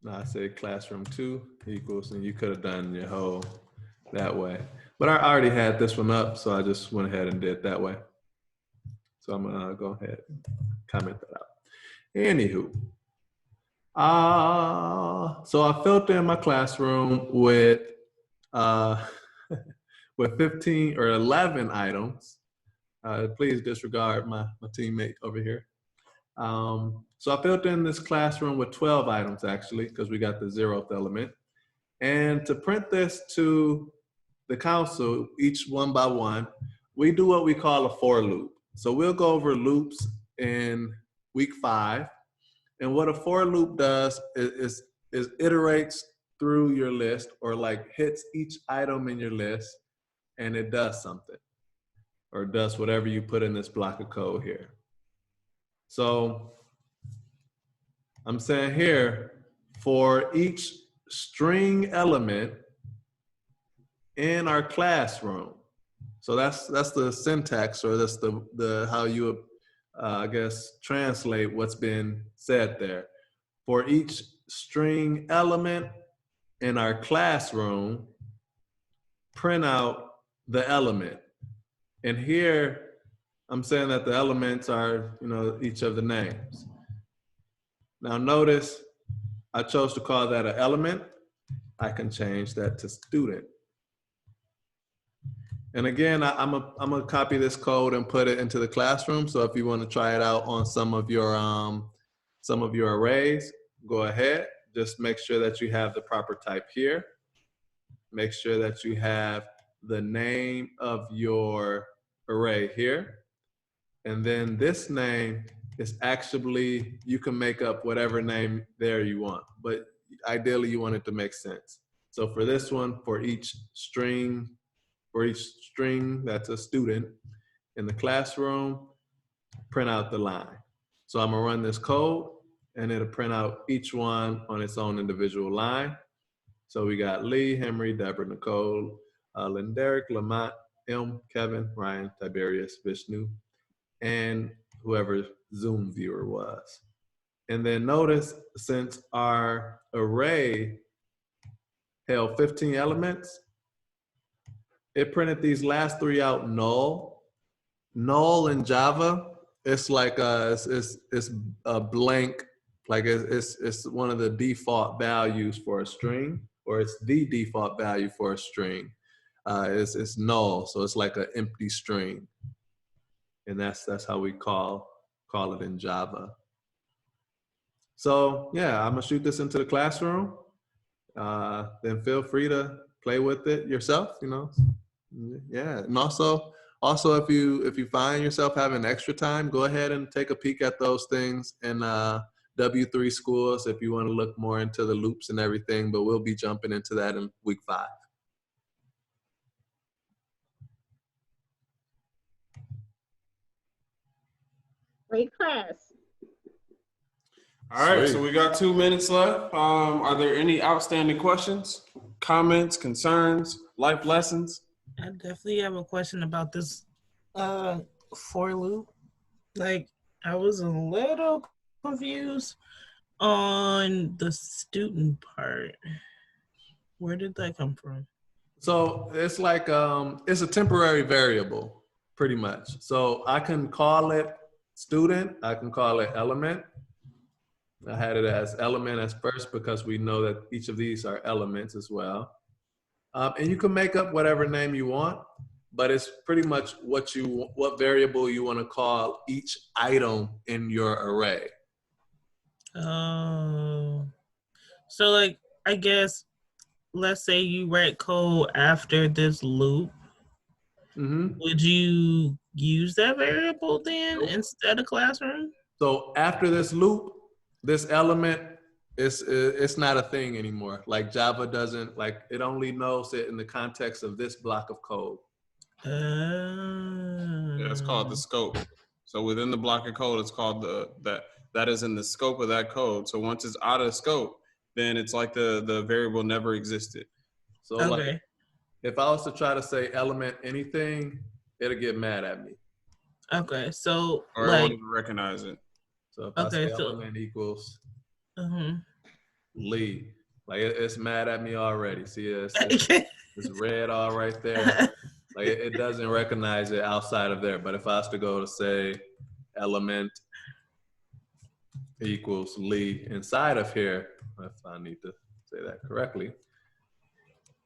No, I said classroom 2 equals, and you could have done your whole that way. But I already had this one up, so I just went ahead and did it that way. So I'm gonna go ahead and comment that out. Anywho, so I filled in my classroom with with 15 or 11 items. Please disregard my teammate over here. So I filled in this classroom with 12 items actually, because we got the 0th element. And to print this to the council, each one by one, we do what we call a for loop. So we'll go over loops in week 5. And what a for loop does is iterates through your list, or like hits each item in your list, and it does something, or does whatever you put in this block of code here. So I'm saying here, for each string element in our classroom. So that's the syntax, or that's the how you I guess translate what's been said there. For each string element in our classroom, print out the element. And here I'm saying that the elements are, each of the names. Now notice I chose to call that an element. I can change that to student. And again, I'm gonna copy this code and put it into the classroom. So if you want to try it out on some of your arrays, go ahead. Just make sure that you have the proper type here. Make sure that you have the name of your array here. And then this name is actually, you can make up whatever name there you want, but ideally you want it to make sense. So for this one, for each string that's a student in the classroom, print out the line. So I'm gonna run this code and it'll print out each one on its own individual line. So we got Lee, Henry, Deborah, Nicole, Linderic, Lamont, M, Kevin, Ryan, Tiberius, Vishnu, and whoever Zoom viewer was. And then notice, since our array held 15 elements, it printed these last 3 out null. Null in Java, it's like it's a blank, like it's one of the default values for a string, or it's the default value for a string. It's null, so it's like an empty string. And that's how we call it in Java. So yeah, I'm gonna shoot this into the classroom. Then feel free to play with it yourself, Yeah, and also if you find yourself having extra time, go ahead and take a peek at those things in W3 schools if you want to look more into the loops and everything, but we'll be jumping into that in week 5. Great class. All right, Sweet. so we got 2 minutes left. Are there any outstanding questions, comments, concerns, life lessons? I definitely have a question about this for loop. Like, I was a little confused on the student part. Where did that come from? So it's like it's a temporary variable, pretty much. So I can call it student, I can call it element. I had it as element as first because we know that each of these are elements as well. And you can make up whatever name you want, but it's pretty much what variable you want to call each item in your array. Oh, so like, I guess, let's say you write code after this loop. Mm-hmm. Would you use that variable then instead of classroom? So after this loop, this element it's not a thing anymore. Like Java doesn't, like, it only knows it in the context of this block of code. Yeah, it's called the scope. So within the block of code, it's called that is in the scope of that code. So once it's out of the scope, then it's like the variable never existed. So Okay. like, if I was to try to say element anything, it'll get mad at me. Okay, so Or it won't even recognize it. So if I Okay, say so- element equals, Lee. Like it's mad at me already. See, it's red all right there. Like it doesn't recognize it outside of there. But if I was to go to say element equals Lee inside of here, if I need to say that correctly,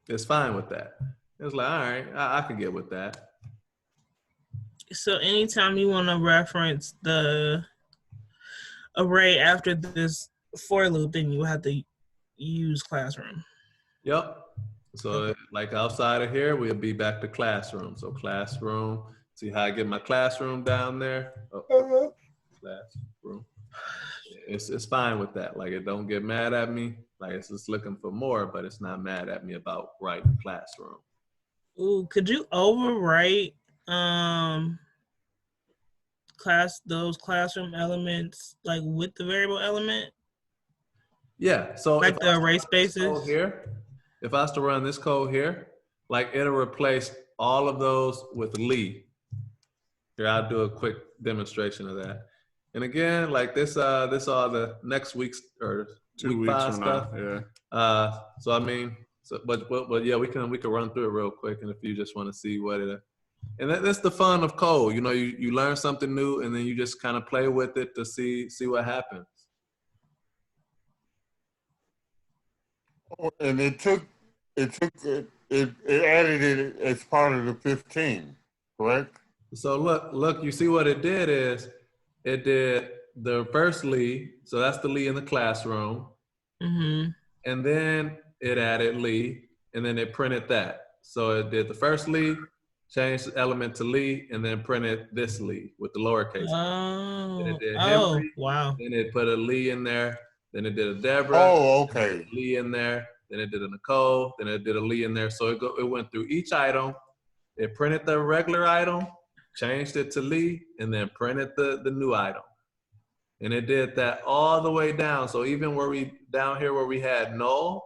it's fine with that. It's like, all right, I can get with that. So anytime you want to reference the array after this for loop, then you have to use classroom. Yep. So like outside of here, we'll be back to classroom. So classroom, see how I get my classroom down there? Oh, classroom. It's fine with that. Like it don't get mad at me. Like it's just looking for more, but it's not mad at me about writing classroom. Ooh, could you overwrite those classroom elements like with the variable element? Yeah. So like the array spaces here, if I was to run this code here, like it'll replace all of those with Lee. Here, I'll do a quick demonstration of that. And again, like this all the next week's or 2 week weeks 5 from stuff. now. Yeah. So I mean, but yeah, we can run through it real quick, and if you just want to see what it, and that's the fun of code. You know, you learn something new, and then you just kind of play with it to see what happens. Oh, and it added it as part of the 15, correct? So look, you see what it did is it did the first Lee, so that's the Lee in the classroom, mm-hmm. and then it added Lee, and then it printed that. So it did the first Lee, changed the element to Lee, and then printed this Lee with the lowercase. Oh, then it did Henry, wow. Then it put a Lee in there. Then it did a Deborah. Oh, okay. Lee in there. Then it did a Nicole. Then it did a Lee in there. So it went through each item. It printed the regular item, changed it to Lee, and then printed the new item. And it did that all the way down. So even down here where we had null,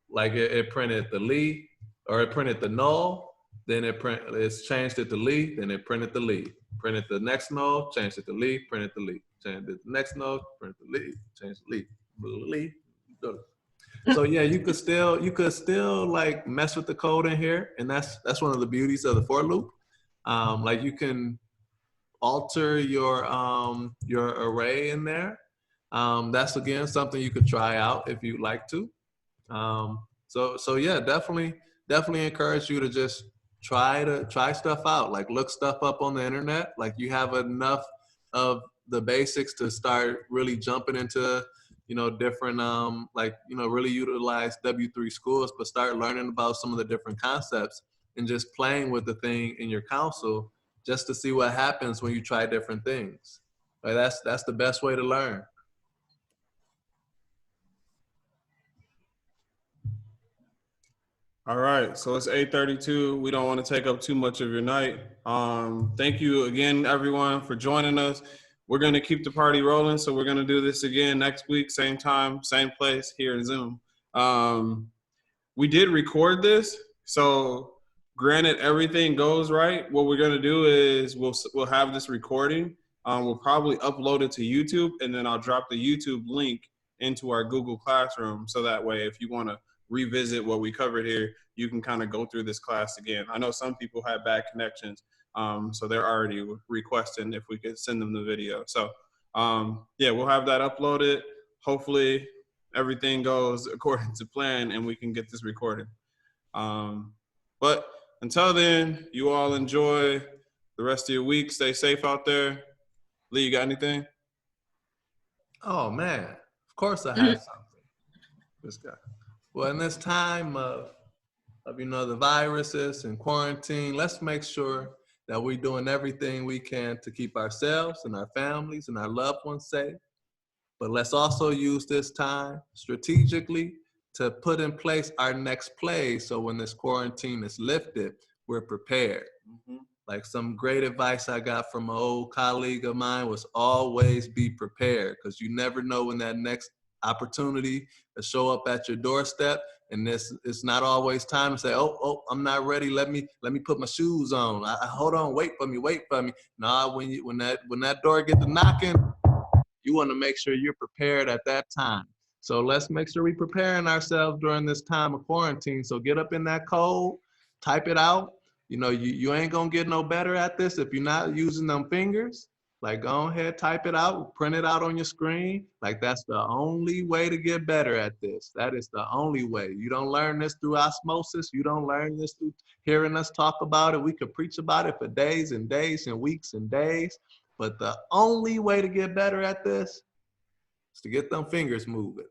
like it printed the Lee, or it printed the null, then it's changed it to Lee, then it printed the Lee. Printed the next null, changed it to Lee, printed the Lee. Changed it to the next null, printed the Lee, changed the Lee. So yeah, you could still like mess with the code in here, and that's one of the beauties of the for loop. Like you can alter your array in there. That's again something you could try out if you'd like to. So yeah, definitely encourage you to just try stuff out. Like look stuff up on the internet. Like you have enough of the basics to start really jumping into, different, really utilize W3 schools, but start learning about some of the different concepts and just playing with the thing in your console just to see what happens when you try different things. Like that's the best way to learn. All right, so it's 8:32. We don't want to take up too much of your night. Thank you again, everyone, for joining us. We're going to keep the party rolling, so we're going to do this again next week, same time, same place here in Zoom. We did record this, so granted everything goes right, what we're going to do is we'll have this recording. We'll probably upload it to YouTube, and then I'll drop the YouTube link into our Google Classroom, so that way if you want to revisit what we covered here, you can kind of go through this class again. I know some people have bad connections, so they're already requesting if we could send them the video. So yeah, we'll have that uploaded. Hopefully everything goes according to plan and we can get this recorded. But until then, you all enjoy the rest of your week. Stay safe out there. Lee, you got anything? Oh man, of course I have something. This guy. Well, in this time of the viruses and quarantine, let's make sure that we're doing everything we can to keep ourselves and our families and our loved ones safe. But let's also use this time strategically to put in place our next play, so when this quarantine is lifted, we're prepared. Mm-hmm. Like some great advice I got from an old colleague of mine was always be prepared, because you never know when that next opportunity to show up at your doorstep, and it's not always time to say, oh, I'm not ready. Let me put my shoes on. Hold on, wait for me. Nah, when that door get to knocking, you want to make sure you're prepared at that time. So let's make sure we're preparing ourselves during this time of quarantine. So get up in that code, type it out. You know, you ain't gonna get no better at this if you're not using them fingers. Like, go ahead, type it out, print it out on your screen. Like, that's the only way to get better at this. That is the only way. You don't learn this through osmosis. You don't learn this through hearing us talk about it. We could preach about it for days and days and weeks and days. But the only way to get better at this is to get them fingers moving.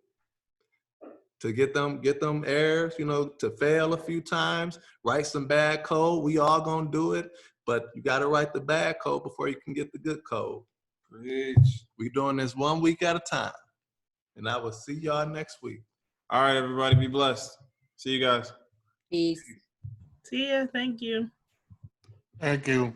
To get them errors, you know, to fail a few times, write some bad code. We all gonna do it, but you gotta write the bad code before you can get the good code. Preach. We doing this 1 week at a time. And I will see y'all next week. All right, everybody, be blessed. See you guys. Peace. See ya. Thank you. Thank you.